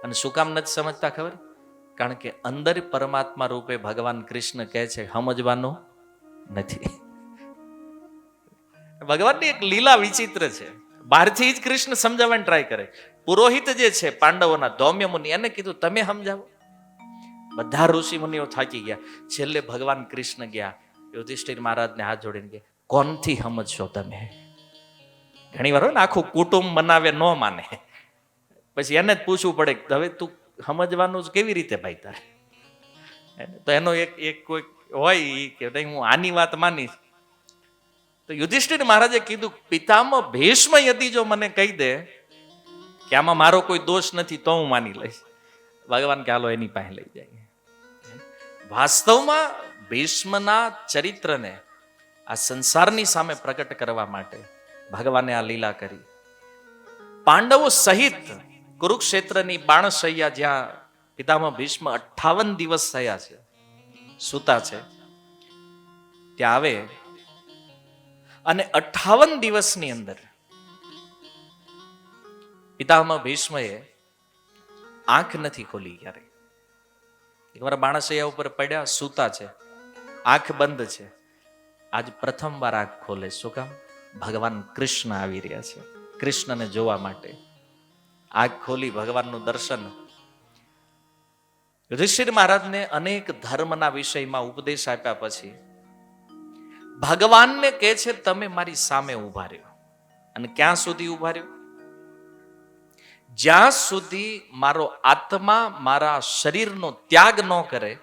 અને શું કામ નથી સમજતા ખબર? કારણ કે અંદર પરમાત્મા રૂપે ભગવાન કૃષ્ણ કહે છે સમજવાનું નથી. ભગવાનની એક લીલા વિચિત્ર છે. બહારથી જ કૃષ્ણ સમજાવવાની ટ્રાય કરે. પુરોહિત જે છે પાંડવોના, ધૌમ્ય મુનિ, એને કીધું તમે સમજાવો. બધા ઋષિ મુનિઓ થાકી ગયા. છેલ્લે ભગવાન કૃષ્ણ ગયા, યુધિષ્ઠિર મહારાજને હાથ જોડીને કે કોણથી સમજશો તમે? ઘણી વાર હોય ને, આખું કુટુંબ મનાવે ન માને, પછી એને જ પૂછવું પડે હવે તું સમજવાનું જ કેવી રીતે ભાઈ તારે? તો એનો એક કોઈ હોય ઈ કે નહીં હું આની વાત માનીશ. તો યુધિષ્ઠિર મહારાજે કીધું પિતામહ ભીષ્મ યદિ જો મને કહી દે કે આમાં મારો કોઈ દોષ નથી તો હું માની લઈશ. ભગવાન કે હાલો એની પાસે લઈ જાય. વાસ્તવમાં ભીષ્મના ચરિત્રને આ સંસારની સામે પ્રકટ કરવા માટે ભગવાને આ લીલા કરી. પાંડવો સહિત કુરુક્ષેત્રની બાણશૈયા જ્યાં પિતામહ ભીષ્મ 58 દિવસ થયા છે, સૂતા છે, ત્યાં આવે અને 58 દિવસની અંદર પિતામહ ભીષ્મએ આંખ નથી ખોલી ક્યારે. એકવાર બાણશૈયા ઉપર પડ્યા, સૂતા છે, આંખ બંધ છે. આજ પ્રથમવાર આંખ ખોલે. શું કામ? ભગવાન કૃષ્ણ આવી રહ્યા છે, કૃષ્ણને જોવા માટે. આંખ ખોલી ભગવાનનું દર્શન. યુધિષ્ઠિર મહારાજને અનેક ધર્મના વિષયમાં ઉપદેશ આપ્યા પછી ભગવાનને કહે છે તમે મારી સામે ઉભા રહ્યો. અને ક્યાં સુધી ઉભા રહ્યો? જ્યાં સુધી મારો આત્મા મારા શરીરનો ત્યાગ ન કરે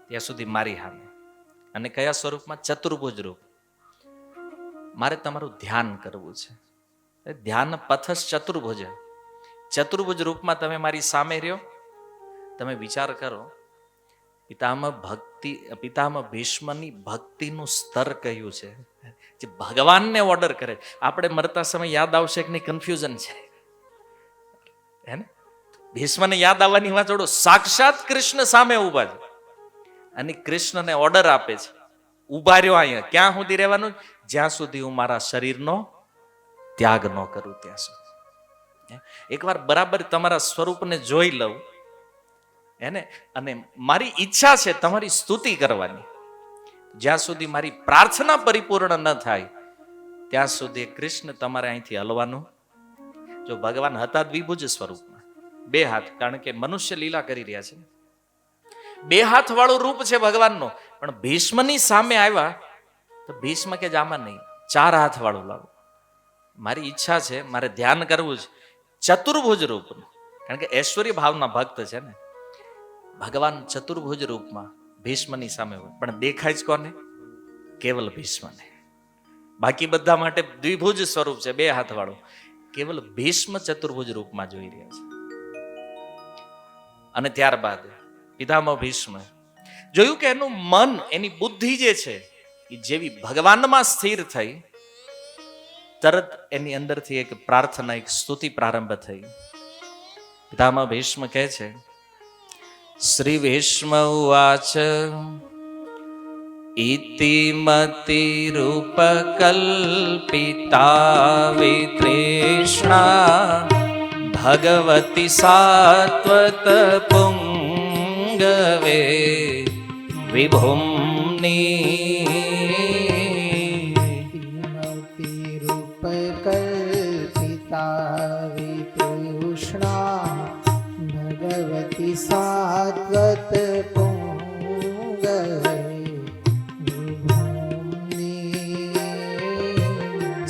ત્યાં સુધી મારી સામે. અને કયા સ્વરૂપમાં? ચતુર્ભુજ રૂપ. મારે તમારું ધ્યાન કરવું છે. ધ્યાન પથસ ચતુર્ભુજ. ચતુર્ભુજ રૂપમાં તમે મારી સામે રહ્યો. તમે વિચાર કરો, પિતામહ ભીષ્મની ભક્તિનું સ્તર કયું છે, જે ભગવાનને ઓર્ડર કરે. આપણે મરતા સમય યાદ આવશે કે નહીં, કન્ફ્યુઝન છે હે ને? ભીષ્મને યાદ આવવાની વાત છોડો, સાક્ષાત કૃષ્ણ સામે ઉભા છે અને કૃષ્ણને ઓર્ડર આપે છે ઉભા રહ્યો અહીંયા. ક્યાં સુધી રહેવાનું? જ્યાં સુધી હું મારા શરીરનો ત્યાગ ન કરું ત્યાં સુધી. એકવાર બરાબર તમારા સ્વરૂપને જોઈ લઉં એને, અને મારી ઈચ્છા છે તમારી સ્તુતિ કરવાની. જ્યાં સુધી મારી પ્રાર્થના પરિપૂર્ણ ન થાય ત્યાં સુધી કૃષ્ણ તમારે અહીંથી હલવાનું. જો ભગવાન હતા દ્વિભુજ સ્વરૂપમાં, બે હાથ, કારણ કે મનુષ્ય લીલા કરી રહ્યા છે, બે હાથ વાળું રૂપ છે ભગવાનનો. પણ ભીષ્મની સામે આવ્યા તો ભીષ્મ કે જામાં નહીં, 4 હાથ વાળું લાવો. મારી ઈચ્છા છે, મારે ધ્યાન કરવું છે ચતુર્ભુજ રૂપનું, કારણ કે ઐશ્વર્ય ભાવના ભક્ત છે ને. ભગવાન ચતુર્ભુજ રૂપમાં ભીષ્મની સામે હોય, પણ દેખાય જ કોને? કેવલ ભીષ્મને. બાકી બધા માટે દ્વિભુજ સ્વરૂપ છે, 2 હાથ વાળું. કેવલ ભીષ્મ ચતુર્ભુજ રૂપમાં જોઈ રહ્યા છે. અને ત્યારબાદ પિતામહ ભીષ્મ જોયું કે એનું મન, એની બુદ્ધિ જે છે એ જેવી ભગવાનમાં સ્થિર થઈ, તરત એની અંદરથી એક પ્રાર્થના, એક સ્તુતિ પ્રારંભ થઈ. પિતામહ ભીષ્મ કહે છે, શ્રી ભીષ્મ ઉવાચ ઇતિમતિ રૂપકલ્પિતા વિતૃષ્ણા ભગવતી સાત્વત પુંગવે વિભુમ્ની. રૂપકલ્પિતા વિતૃષ્ણા ભગવતી સાત્વત પુંગવે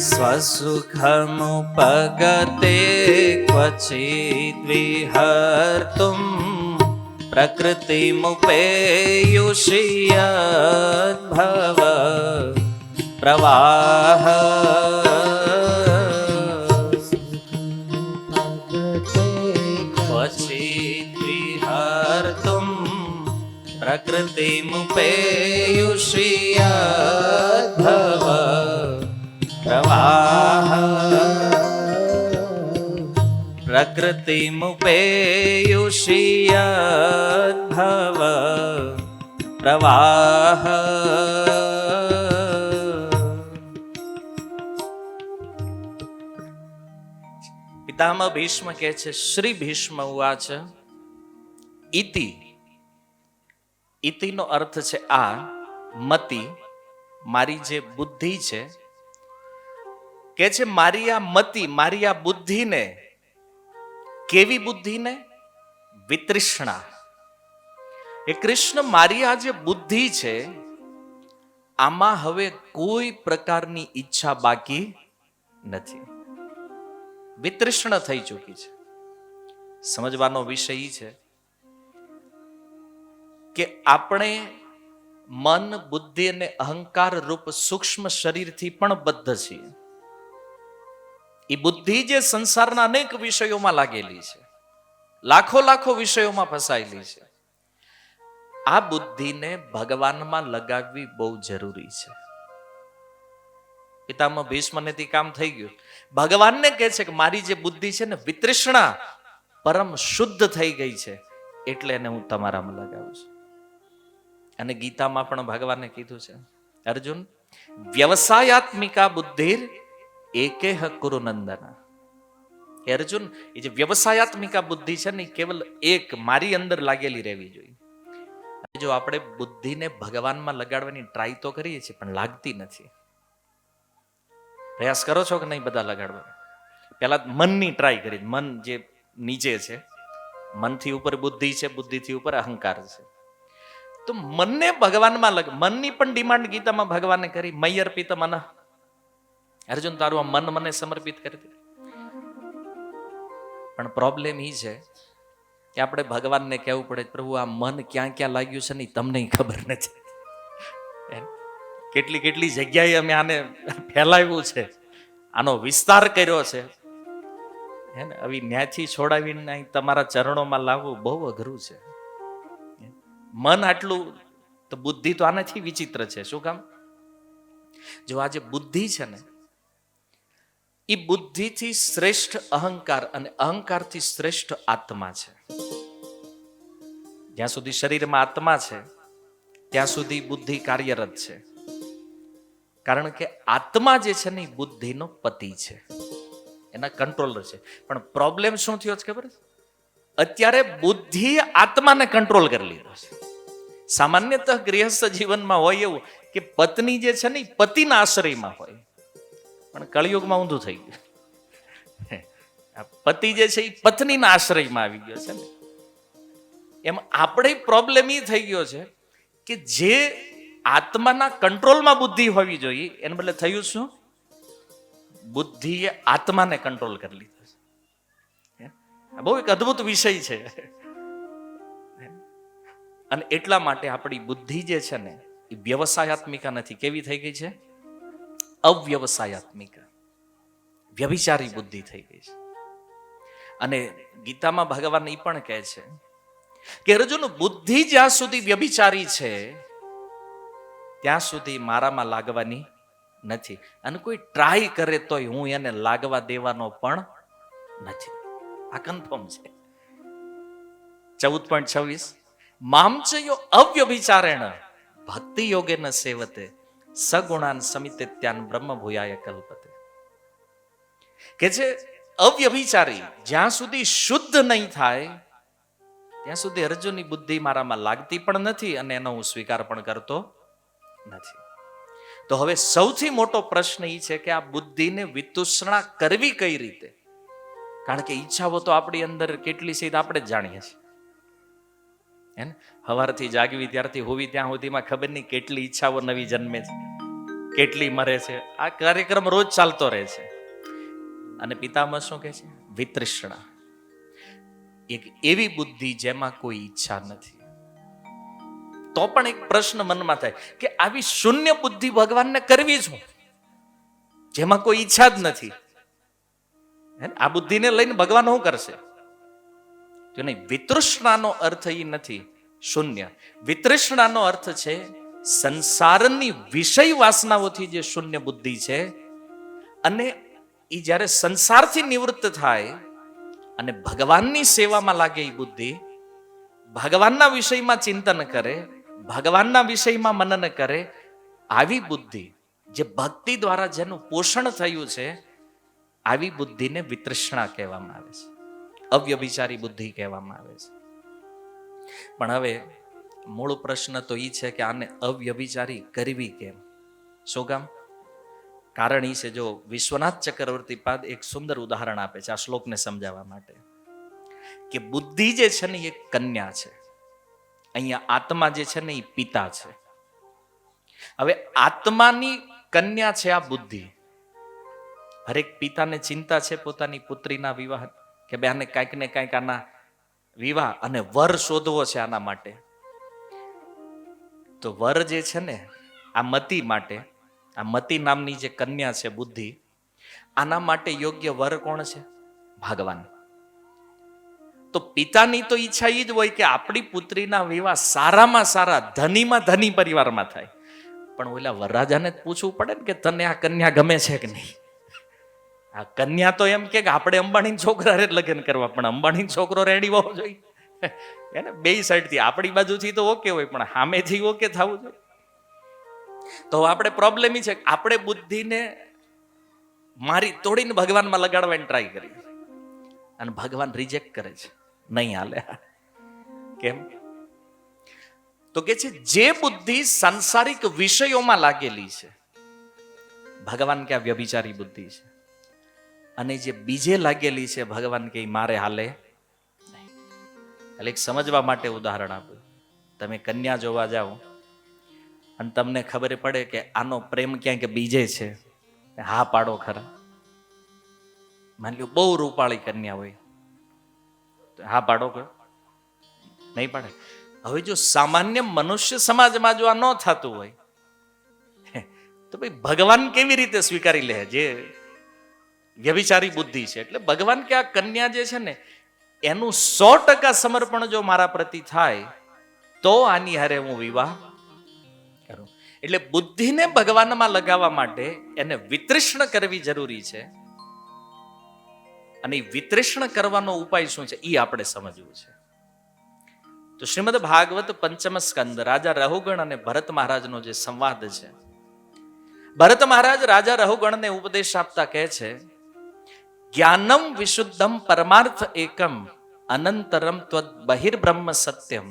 સ્વસુખમુપગતે ક્વચિદ વિહર્તુમ પ્રકૃતિમુપેયુષ્યદ્ભવ પ્રવાહ. ક્વચિદ વિહર્તુમ પ્રકૃતિમુપેયુષ્યદ્ભવ પ્રવાહ. પ્રકૃતિમુપેયુષ્યદ્ભવ પ્રવાહ. પિતામહ ભીષ્મ કહે છે, શ્રી ભીષ્મ ઉવાચ ઇતિ. ઇતિનો અર્થ છે આ મતિ, મારી જે બુદ્ધિ છે. કે છે મારી આ મતિ, મારી આ બુદ્ધિને, કેવી બુદ્ધિને? વિતૃષ્ણા. એ કૃષ્ણ, મારી આ જે બુદ્ધિ છે આમાં હવે કોઈ પ્રકારની ઈચ્છા બાકી નથી. વિતૃષ્ણ થઈ ચૂકી છે. સમજવાનો વિષય એ છે કે આપણે મન, બુદ્ધિ અને અહંકાર રૂપ સૂક્ષ્મ શરીરથી પણ બદ્ધ છીએ. એ બુદ્ધિ જે સંસારના અનેક વિષયોમાં લાગેલી છે, લાખો વિષયોમાં ફસાયેલી છે, આ બુદ્ધિને ભગવાનમાં લગાવવી બહુ જરૂરી છે. પિતામહ ભીષ્મનેથી કામ થઈ ગયું. ભગવાનને કહે છે કે મારી જે બુદ્ધિ છે ને વિતૃષ્ણા પરમ શુદ્ધ થઈ ગઈ છે, એટલે એને હું તમારામાં લગાવું છું. અને ગીતામાં પણ ભગવાને કીધું છે, અર્જુન વ્યવસાયાત્મિકા બુદ્ધિર એકેહ કુરુ નંદના. કે અર્જુન, એ જે વ્યવસાયાત્મિકા બુદ્ધિ છે ને કેવલ એક મારી અંદર લાગેલી રહેવી જોઈએ. જો આપણે બુદ્ધિને ભગવાનમાં લગાડવાની ટ્રાય તો કરીએ છીએ પણ લાગતી નથી. પ્રયાસ કરો છો કે નહીં બધા લગાડવા? પહેલા મનની ટ્રાય કરી. મન જે નીચે છે, મનથી ઉપર બુદ્ધિ છે, બુદ્ધિથી ઉપર અહંકાર છે. તો મનને ભગવાનમાં મનની પણ ડિમાન્ડ ગીતામાં ભગવાને કરી, મય અર્પિત મન. અર્જુન, તારું આ મન મને સમર્પિત કરી દે. પણ પ્રોબ્લેમ એ છે કે આપણે ભગવાનને કહેવું પડે, પ્રભુ આ મન ક્યાં ક્યાં લાગ્યું છે ને તમને ખબર નથી. કેટલી જગ્યાએ અમે આને ફેલાવ્યું છે, આનો વિસ્તાર કર્યો છે. હે ને, હવે ન્યાથી છોડાવીને તમારા ચરણોમાં લાવવું બહુ અઘરું છે. મન આટલું, તો બુદ્ધિ તો આનાથી વિચિત્ર છે. શું કામ? જો આ જે બુદ્ધિ છે ને, એ બુદ્ધિથી શ્રેષ્ઠ અહંકાર અને અહંકારથી શ્રેષ્ઠ આત્મા છે. જ્યાં સુધી શરીરમાં આત્મા છે ત્યાં સુધી બુદ્ધિ કાર્યરત છે. કારણ કે આત્મા જે છે ને એ બુદ્ધિનો પતિ છે, એના કંટ્રોલર છે. પણ પ્રોબ્લેમ શું થયો છે ખબર? અત્યારે બુદ્ધિ આત્માને કંટ્રોલ કરી લીધો છે. સામાન્યતઃ ગૃહસ્થ જીવનમાં હોય એવું કે પત્ની જે છે ને એ પતિના આશ્રયમાં હોય, પણ કળિયુગમાં ઊંધું થઈ ગયું. પતિ જે છે એ પત્નીના આશ્રયમાં આવી ગયો છે ને. એમ આપણે પ્રોબ્લેમ એ થઈ ગયો છે કે જે આત્માના કંટ્રોલમાં બુદ્ધિ હોવી જોઈએ એને બદલે થયું શું? બુદ્ધિએ આત્માને કંટ્રોલ કરી લીધો છે. બહુ એક અદ્ભુત વિષય છે. અને એટલા માટે આપણી બુદ્ધિ જે છે ને એ વ્યવસાયાત્મિકા નથી. કેવી થઈ ગઈ છે? અવ્યવસાયાત્મિકા, વ્યભિચારી બુદ્ધિ થઈ ગઈ છે. અને ગીતામાં ભગવાન એ પણ કહે છે કે અર્જુન, બુદ્ધિ જ્યાં સુધી વ્યભિચારી છે ત્યાં સુધી મારામાં લાગવાની નથી. અને કોઈ ટ્રાય કરે તોય હું એને લાગવા દેવાનો પણ નથી. આ કન્ફર્મ છે. 14.26 મામચયો અવ્યભિચારેણ ભક્તિ યોગેન સેવતે સગુણાન સમિતેત્યાન બ્રહ્મ ભૂયાય કલ્પતે. કે જે અવ્યભિચારી જ્યાં સુધી શુદ્ધ નહીં થાય ત્યાં સુધી અર્જુનની બુદ્ધિ મારામાં લાગતી પણ નથી અને એનો હું સ્વીકાર પણ કરતો નથી. તો હવે સૌથી મોટો પ્રશ્ન એ છે કે આ બુદ્ધિને વિતુષણા કરવી કઈ રીતે? કારણ કે ઈચ્છાઓ તો આપણી અંદર કેટલી છે આપણે જ જાણીએ છીએ. હે ને, સવારથી જાગવી ત્યારથી હોવી ત્યાં સુધીમાં ખબર નહીં કેટલી ઈચ્છાઓ નવી જન્મે છે, કેટલી મરે છે. આ કાર્યક્રમ રોજ ચાલતો રહે છે. અને પિતામહ શું કહે છે? વિતૃષ્ણા, એક એવી બુદ્ધિ જેમાં કોઈ ઈચ્છા નથી. તો પણ એક પ્રશ્ન મનમાં થાય કે આવી શૂન્ય બુદ્ધિ ભગવાનને કરવી શું, જેમાં કોઈ ઈચ્છા જ નથી? આ બુદ્ધિને લઈને ભગવાન શું કરશે? તો નહીં, વિતૃષ્ણાનો અર્થ એ નથી શૂન્ય. વિતૃષ્ણાનો અર્થ છે સંસારની વિષય વાસનાઓથી જે શૂન્ય બુદ્ધિ છે, અને એ જ્યારે સંસારથી નિવૃત્ત થાય અને ભગવાનની સેવામાં લાગે એ બુદ્ધિ, ભગવાનના વિષયમાં ચિંતન કરે, ભગવાનના વિષયમાં મનન કરે, આવી બુદ્ધિ જે ભક્તિ દ્વારા જેનું પોષણ થયું છે, આવી બુદ્ધિને વિતૃષ્ણા કહેવામાં આવે છે, અવ્યભિચારી બુદ્ધિ કહેવામાં આવે છે. પણ હવે મૂળ પ્રશ્ન તો એ છે કે આને અવ્યભિચારી કરવી કેમ? શું કામ? કારણ એ છે, જો વિશ્વનાથ ચક્રવર્તી પાદ એક સુંદર ઉદાહરણ આપે છે આ શ્લોકને સમજાવવા માટે, કે બુદ્ધિ જે છે ને એ કન્યા છે, અહીંયા આત્મા જે છે ને એ પિતા છે. હવે આત્માની કન્યા છે આ બુદ્ધિ. હરેક પિતાને ચિંતા છે પોતાની પુત્રીના વિવાહ, કે ભાઈ આને કાંઈક ને કાંઈક આના વિવાહ અને વર શોધવો છે આના માટે. તો વર જે છે ને આ મતિ માટે, આ મતિ નામની જે કન્યા છે બુદ્ધિ, આના માટે યોગ્ય વર કોણ છે? ભગવાન. તો પિતાની તો ઈચ્છા એ જ હોય કે આપણી પુત્રીના વિવાહ સારામાં સારા ધનીમાં ધની પરિવારમાં થાય. પણ ઓલા વરરાજાને જ પૂછવું પડે ને કે તને આ કન્યા ગમે છે કે નહીં. આ કન્યા તો એમ કે આપણે અંબાણીના છોકરા જ લગ્ન કરવા, પણ અંબાણીનો છોકરો રેડી હોવો જોઈએ. એને બે સાઈડથી આપણી બાજુથી તો ઓકે હોય, પણ સામેથી ઓકે થવું જોઈએ. તો આપણે પ્રોબ્લેમ એ છે કે આપણે બુદ્ધિને મારી તોડીને ભગવાનમાં લગાડવાની ટ્રાય કરી અને ભગવાન રિજેક્ટ કરે છે. નહીં હાલે. કેમ? તો કે છે જે બુદ્ધિ સાંસારિક વિષયોમાં લાગેલી છે, ભગવાન કે આ વ્યભિચારી બુદ્ધિ છે. અને જે બીજે લાગેલી છે, ભગવાન કે મારે હાલે નહીં. એટલે એક સમજવા માટે ઉદાહરણ આપું. તમે કન્યા જોવા જાઓ અને તમને ખબર પડે કે આનો પ્રેમ ક્યાંક બીજે છે, હા પાડો ખરા. માની લો બહુ રૂપાળી કન્યા હોય, હા પાડો કરો, નહીં પાડે. હવે જો સામાન્ય મનુષ્ય સમાજમાં જો આ ન થતું હોય તો ભાઈ ભગવાન કેવી રીતે સ્વીકારી લે? જે વ્યભિચારી બુદ્ધિ છે. એટલે ભગવાન કે આ કન્યા જે છે ને એનું 100% સમર્પણ જો મારા પ્રતિ થાય તો આની હારે હું વિવાહ કરું. એટલે બુદ્ધિને ભગવાનમાં લગાવવા માટે એને વિતૃષ્ણ કરવી જરૂરી છે. અને વિતૃષ્ણ કરવાનો ઉપાય શું છે એ આપણે સમજવું છે. તો શ્રીમદ ભાગવત પંચમ સ્કંદ રાજા રહુગણ અને ભરત મહારાજનો જે સંવાદ છે, ભરત મહારાજ રાજા રહુગણને ઉપદેશ આપતા કહે છે, જ્ઞાનમ વિશુદ્ધમ પરમાર્થ એકમ અનંતરમ ત્વદ બહિર્બ્રહ્મ સત્યમ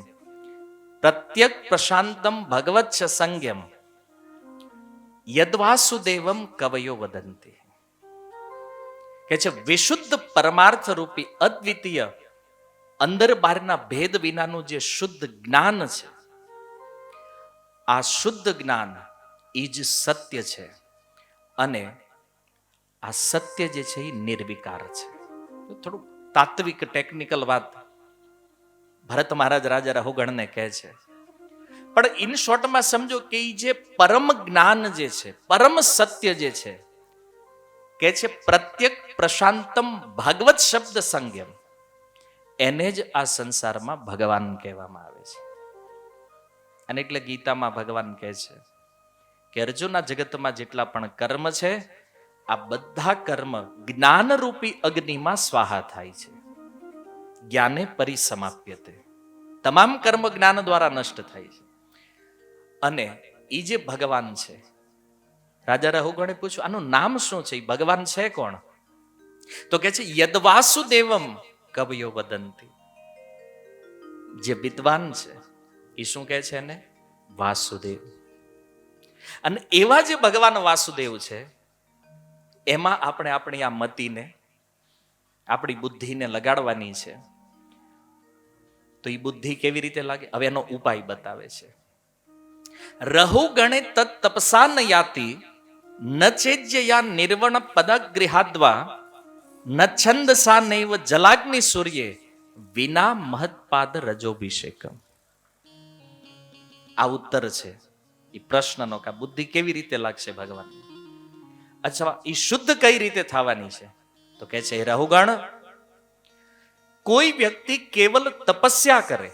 પ્રત્યક પ્રશાંતમ ભગવત સંગ્યમ યદ્વાસુદેવમ કવયો વદંતી. કે છે વિશુદ્ધ પરમાર્થ રૂપી અદ્વિતીય અંદર બહારના ભેદ વિનાનું જે શુદ્ધ જ્ઞાન છે, આ શુદ્ધ જ્ઞાન એ જ સત્ય છે. અને આ સત્ય જે છે એ નિર્વિકાર છે. થોડું તાત્વિક ટેકનિકલ વાત ભરત મહારાજ રાજા રહુગણને કહે છે, પણ ઇન શોર્ટમાં સમજો કે એ જે પરમ જ્ઞાન જે છે, પરમ સત્ય જે છે, કે છે પ્રત્યક પ્રશાંતમ ભાગવત શબ્દ સંગ્યમ, એને જ આ સંસારમાં ભગવાન કહેવામાં આવે છે. અને એટલે ગીતામાં ભગવાન કહે છે કે અર્જુનના જગતમાં જેટલા પણ કર્મ છે, આ બધા કર્મ જ્ઞાનરૂપી અગ્નિમાં સ્વાહા થાય છે. જ્ઞાને પરિસમાપ્યતે. તમામ કર્મ જ્ઞાન દ્વારા નષ્ટ થાય છે. અને એ જે ભગવાન છે, રાજા રહુગણે પૂછ્યું આનું નામ શું છે? ભગવાન છે કોણ? તો કે છે યદ્વાસુદેવમ કવયો વદંતી. જે વિદ્વાન છે એ શું કહે છે એને? વાસુદેવ. અને એવા જે ભગવાન વાસુદેવ છે એમાં આપણે આપણી આ મતિને, આપણી બુદ્ધિને લગાડવાની છે. તો એ બુદ્ધિ કેવી રીતે લાગે? હવે એનો ઉપાય બતાવે છે. રહુગણે તત્ તપસા ન યાતિ ન ચેજ્યયા નિર્વણ પદગૃહાદ્વા ન છંદસા નૈવ જલાગ્નિ સૂર્યે વિના મહત્પાદ રજોભિષેકમ. આ ઉત્તર છે એ પ્રશ્નનો કે બુદ્ધિ કેવી રીતે લાગશે ભગવાન. અચ્છા, એ શુદ્ધ કઈ રીતે થવાની છે? તો કે છે રહુગણ, કોઈ વ્યક્તિ કેવલ તપસ્યા કરે,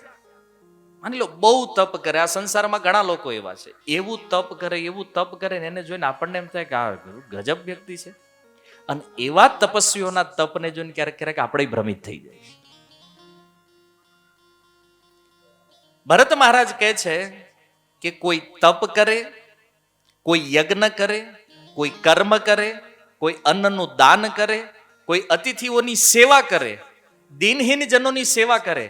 માની લો બહુ તપ કરે, આ સંસારમાં ઘણા લોકો એવા છે, એવું તપ કરે, એવું તપ કરે ને એને જોઈને આપણને એમ થાય કે આ ગજબ વ્યક્તિ છે. અને એવા તપસ્વીઓના તપને જોઈને ક્યારેક ક્યારેક આપણે ભ્રમિત થઈ જાય. ભરત મહારાજ કહે છે કે કોઈ તપ કરે, કોઈ યજ્ઞ કરે, કોઈ કર્મ કરે, કોઈ અન્નનું દાન કરે, કોઈ અતિથિઓની સેવા કરે, દિનહીન જનોની સેવા કરે,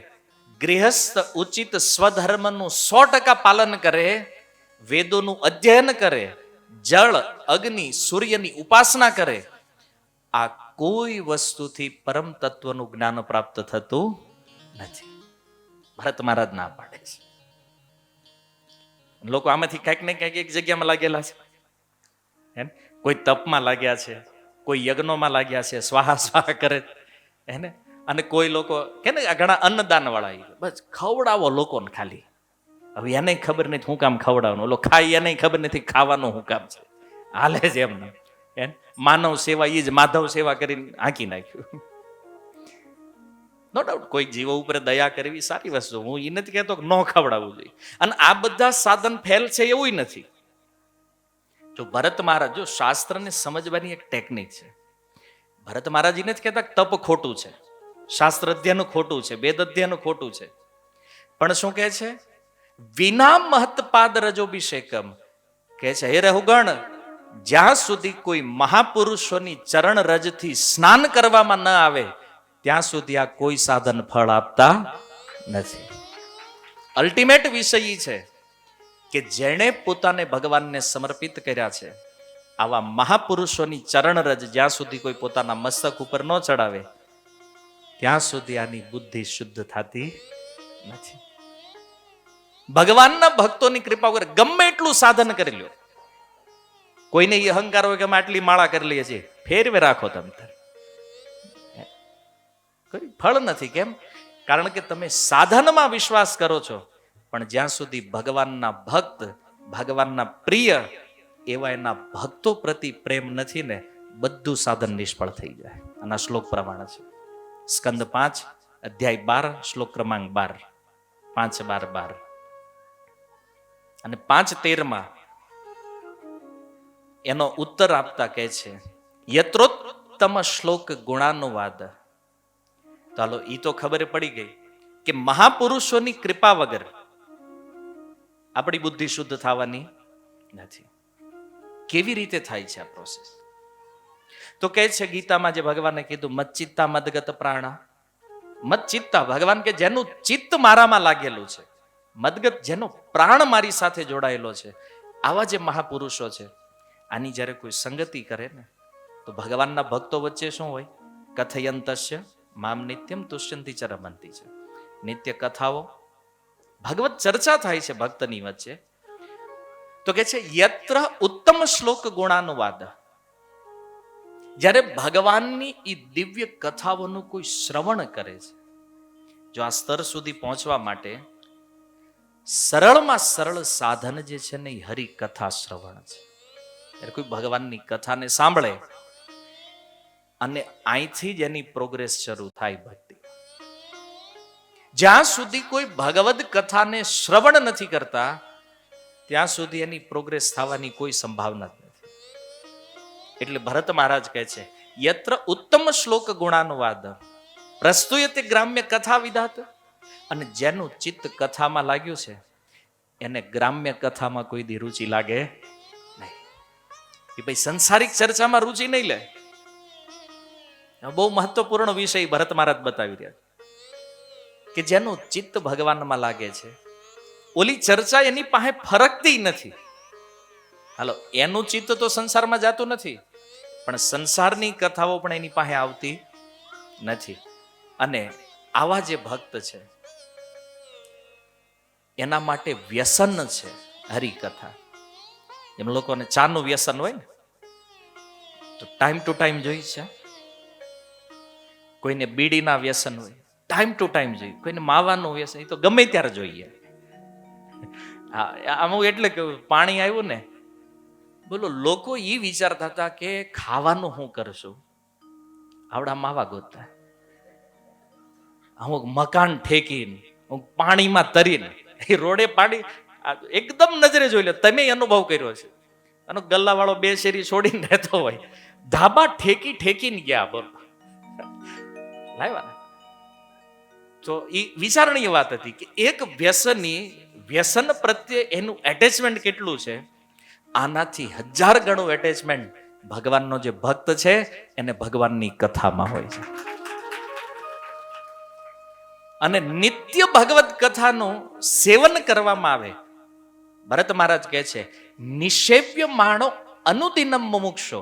ગૃહસ્થ ઉચિત સ્વધર્મનું 100% પાલન કરે, વેદોનું અધ્યયન કરે, જળ અગ્નિ સૂર્યની ઉપાસના કરે, આ કોઈ વસ્તુથી પરમ તત્વનું જ્ઞાન પ્રાપ્ત થતું નથી. ભરત મહારાજ ના પાડે છે. લોકો આમાંથી કંઈક ને કંઈક એક જગ્યામાં લાગેલા છે. કોઈ તપમાં લાગ્યા છે, કોઈ યજ્ઞોમાં લાગ્યા છે, સ્વાહા સ્વાહા કરે હે. અને કોઈ લોકો કે ને ઘણા અન્નદાન વાળા, બસ ખવડાવો લોકોને ખાલી. હવે એને ખબર નથી હું કામ ખવડાવવાનું, ઓલો ખાય એને ખબર નથી ખાવાનું હું કામ છે, હાલે છે એમને. માનવ સેવા એ જ માધવ સેવા કરીને હાંકી નાખ્યું. નો ડાઉટ કોઈ જીવો ઉપર દયા કરવી સારી વસ્તુ, હું એ નથી કહેતો કે ન ખવડાવવું જોઈએ. અને આ બધા સાધન ફેલ છે એવું નથી. જો ભરત મહારાજ, જો શાસ્ત્રને સમજવાની એક ટેકનિક છે. ભરત મહારાજ એ નથી કહેતા તપ ખોટું છે, શાસ્ત્ર અધ્યયન ખોટું છે, વેદ અધ્યયન ખોટું છે, પણ શું કહે છે? વિના મહત્પાદ રજોભિષેકમ કહે છે, હે રહુગણ, જ્યાં સુધી કોઈ મહાપુરુષોની ચરણ રજથી સ્નાન કરવામાં ન આવે ત્યાં સુધી આ કોઈ સાધન ફળ આપતા નથી. અલ્ટિમેટ વિષય ઈ છે કે જેણે પોતાને ભગવાનને સમર્પિત કર્યા છે, આવા મહાપુરુષોની ચરણ રજ જ્યાં સુધી કોઈ પોતાના મસ્તક ઉપર ન ચડાવે ત્યાં સુધી આની બુદ્ધિ શુદ્ધ થતી નથી. ભગવાનના ભક્તોની કૃપા વગર ગમે એટલું સાધન કરી લ્યો, કોઈને એ અહંકાર હોય કે અમે આટલી માળા કરી લઈએ છીએ, ફેરવે રાખો તમે, કોઈ ફળ નથી. કેમ? કારણ કે તમે સાધનમાં વિશ્વાસ કરો છો, પણ જ્યાં સુધી ભગવાનના ભક્ત, ભગવાનના પ્રિય એવા એના ભક્તો પ્રતિ પ્રેમ નથી ને, બધું સાધન નિષ્ફળ થઈ જાય. અને આ શ્લોક પ્રમાણે છે, સ્કંદ 5 અધ્યાય 12 શ્લોક ક્રમાંક 12, 5:12-12 અને 5:13 એનો ઉત્તર આપતા કહે છે, યત્રોત્તમ શ્લોક ગુણાનુવાદ. ચાલો ઈ તો ખબર પડી ગઈ કે મહાપુરુષોની કૃપા વગર આપણી બુદ્ધિ શુદ્ધ થવાની નથી. કેવી રીતે થાય છે આ પ્રોસેસ? તો કહે છે ગીતામાં જે ભગવાને કીધું, મચ્ચિત્તા મદગત પ્રાણા. મચ્ચિત્તા ભગવાન કે જેનું ચિત્ત મારામાં લાગેલું છે, મદગત જેનો પ્રાણ મારી સાથે જોડાયેલો છે, આવા જે મહાપુરુષો છે, આની જ્યારે કોઈ સંગતિ કરે ને તો ભગવાનના ભક્તો વચ્ચે શું હોય? કથયંતસ્ય મામ નિત્યમ તુષ્યંતિ ચરમંતી છે. નિત્ય કથાઓ, ભગવત ચર્ચા થાય છે ભક્તની વચ્ચે. તો કે છે યત્ર ઉત્તમ શ્લોક ગુણાનુવાદ. જ્યારે ભગવાનની એ દિવ્ય કથાઓનું કોઈ શ્રવણ કરે છે, જો આ સ્તર સુધી પહોંચવા માટે સરળમાં સરળ સાધન જે છે ને એ હરિકથા શ્રવણ છે. ત્યારે કોઈ ભગવાનની કથાને સાંભળે અને અહીંથી જ એની પ્રોગ્રેસ શરૂ થાય ભક્તિ. જ્યાં સુધી કોઈ ભગવદ કથાને શ્રવણ નથી કરતા ત્યાં સુધી એની પ્રોગ્રેસ થવાની કોઈ સંભાવના જ નથી. એટલે ભરત મહારાજ કહે છે, યત્ર ઉત્તમ શ્લોક ગુણાનુવાદ પ્રસ્તુયતે ગ્રામ્ય કથા વિધાત. અને જેનું ચિત્ત કથામાં લાગ્યું છે એને ગ્રામ્ય કથામાં કોઈ દી રુચિ લાગે નહીં. એ ભાઈ સંસારિક ચર્ચામાં રુચિ નહીં લે. બહુ મહત્વપૂર્ણ વિષય ભરત મહારાજ બતાવી રહ્યા કે જેનું ચિત્ત ભગવાનમાં લાગે છે, ઓલી ચર્ચા એની પાસે ફરકતી નથી. હાલો, એનું ચિત્ત તો સંસારમાં જતું નથી, પણ સંસારની કથાઓ પણ એની પાસે આવતી નથી. અને આવા જે ભક્ત છે એના માટે વ્યસન છે હરિકથા. એમ લોકોને ચાનું વ્યસન હોય ને તો ટાઈમ ટુ ટાઈમ જોઈ છે, કોઈને બીડીના વ્યસન હોય ટાઈમ ટુ ટાઈમ જોઈએ, કોઈને માવાનું વ્યસન એ તો ગમે ત્યારે જોઈએ. આમ એટલે કે પાણી આવ્યું ને, બોલો લોકો એ વિચારતા હતા કે ખાવાનું શું કરશું, આવડા માવા ગોતતા, અમુક મકાન ઠેકીને અમુક પાણીમાં તરીને એ રોડે પાણી એકદમ નજરે જોઈ લે. તમે અનુભવ કર્યો છે, આનો ગલ્લાવાળો 2 શેરી છોડીને રહેતો હોય, ધાબા ઠેકી ઠેકીને ગયા બોલો લાવ્યા. તો એ વિચારણીય વાત હતી કે એક વ્યસની વ્યસન પ્રત્યે એનું એટેચમેન્ટ કેટલું છે, આનાથી 1000 ગણું એટેચમેન્ટ ભગવાનનો જે ભક્ત છે એને ભગવાનની કથામાં હોય છે. અને નિત્ય ભગવત કથાનું સેવન કરવામાં આવે. ભરત મહારાજ કહે છે, નિષેવ્ય માણો અનુદિનમ મુમુક્ષો.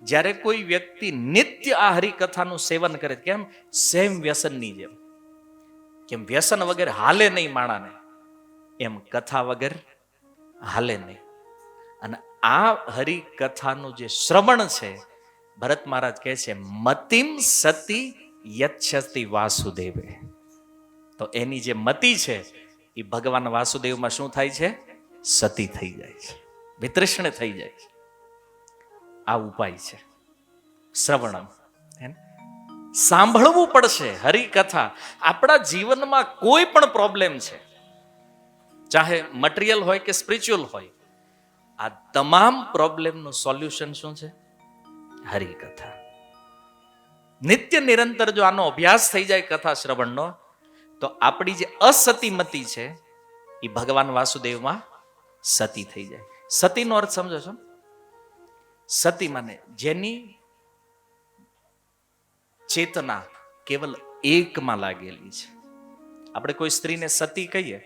જ્યારે કોઈ વ્યક્તિ નિત્ય આ હરિકથાનું સેવન કરે, કેમ? સેમ વ્યસનની જેમ. કેમ વ્યસન વગર હાલે નહીં માણાને, એમ કથા વગર હાલે નહીં. અને આ હરિકથાનું જે શ્રવણ છે, ભરત મહારાજ કહે છે, મતિમ સતી યચ્છતિ વાસુદેવે. તો એની જે મતિ છે એ ભગવાન વાસુદેવમાં શું થાય છે? સતી થઈ જાય છે, વિતૃષ્ણ થઈ જાય છે. આ ઉપાય છે શ્રવણમ. સાંભળવું પડશે હરિકથા. આપણા જીવનમાં કોઈ પણ પ્રોબ્લેમ છે, ચાહે મટીરિયલ હોય કે સ્પિરિચ્યુઅલ હોય, આ તમામ પ્રોબ્લેમનું સોલ્યુશન શું છે? હરિકથા. નિત્ય નિરંતર જો આનો અભ્યાસ થઈ જાય કથા શ્રવણનો, તો આપણી જે અસતીમતી છે એ ભગવાન વાસુદેવમાં સતી થઈ જાય. સતીનો અર્થ સમજો છો? સતી માને જેની ચેતના કેવલ એકમાં લાગેલી છે. આપણે કોઈ સ્ત્રીને સતી કહીએ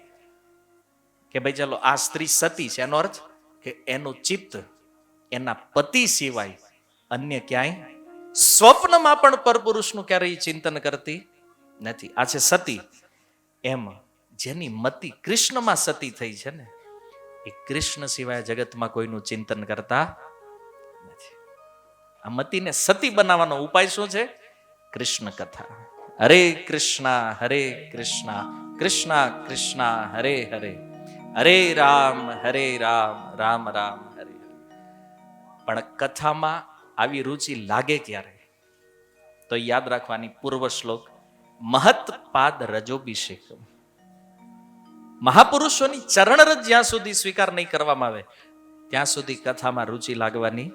કે ભાઈ ચાલો આ સ્ત્રી સતી છે, એનો અર્થ કે એનું ચિત્ત એના પતિ સિવાય અન્ય ક્યાંય સ્વપ્નમાં પણ પરપુરુષનું ક્યારેય ચિંતન કરતી નથી. આ છે સતી. એમ જેની મતિ કૃષ્ણમાં સતી થઈ છે ને, એ કૃષ્ણ સિવાય જગતમાં કોઈનું ચિંતન કરતા નથી. આ મતિને સતી બનાવવાનો ઉપાય શું છે? કૃષ્ણ કથા. હરે કૃષ્ણ કૃષ્ણ કૃષ્ણ હરે હરે, હરે રામ રામ રામ હરે. પણ કથામાં આવી રુચિ લાગે ક્યારે? તો યાદ રાખવાની પૂર્વ શ્લોક, મહત્પાદ રજોભિષેક. મહાપુરુષોની ચરણરજ જ્યાં સુધી સ્વીકાર નહીં કરવામાં આવે ત્યાં સુધી કથામાં રુચિ લાગવાની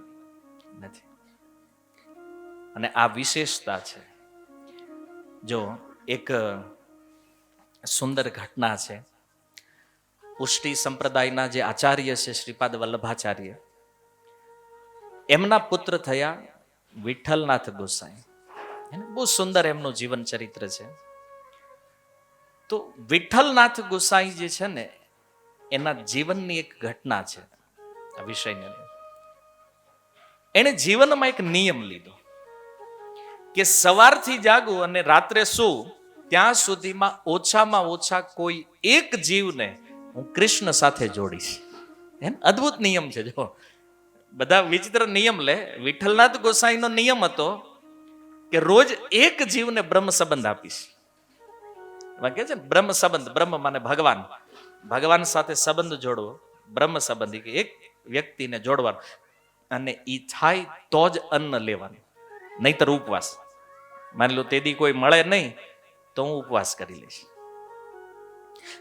નથી. અને આ વિશેષતા છે. જો એક સુંદર ઘટના છે. પુષ્ટિ સંપ્રદાયના જે આચાર્ય છે શ્રીપાદ વલ્લભાચાર્ય, એમના પુત્ર થયા વિઠ્ઠલનાથ ગોસાઈ. બહુ સુંદર એમનું જીવન ચરિત્ર છે. તો વિઠ્ઠલનાથ ગોસાઈ જે છે ને, એના જીવનની એક ઘટના છે આ વિષયને. એને જીવનમાં એક નિયમ લીધો કે સવારથી જાગું અને રાત્રે શું ત્યાં સુધીમાં ઓછામાં ઓછા કોઈ એક જીવને હું કૃષ્ણ સાથે જોડીશ. અદ્ભુત નિયમ છે. જો બધા વિચિત્ર નિયમ લે, વિઠ્ઠલનાથ ગોસાઈનો નિયમ હતો કે રોજ એક જીવને બ્રહ્મ સંબંધ આપીશ. કે છે ને બ્રહ્મ સંબંધ, બ્રહ્મ માને ભગવાન, ભગવાન સાથે સંબંધ જોડવો, બ્રહ્મ સંબંધી એક વ્યક્તિને જોડવાનો, અને ઈ થાય તો જ અન્ન લેવાનું, નહીતર ઉપવાસ. માની લો તેદી કોઈ મળે નહીં તો હું ઉપવાસ કરી લઈશ.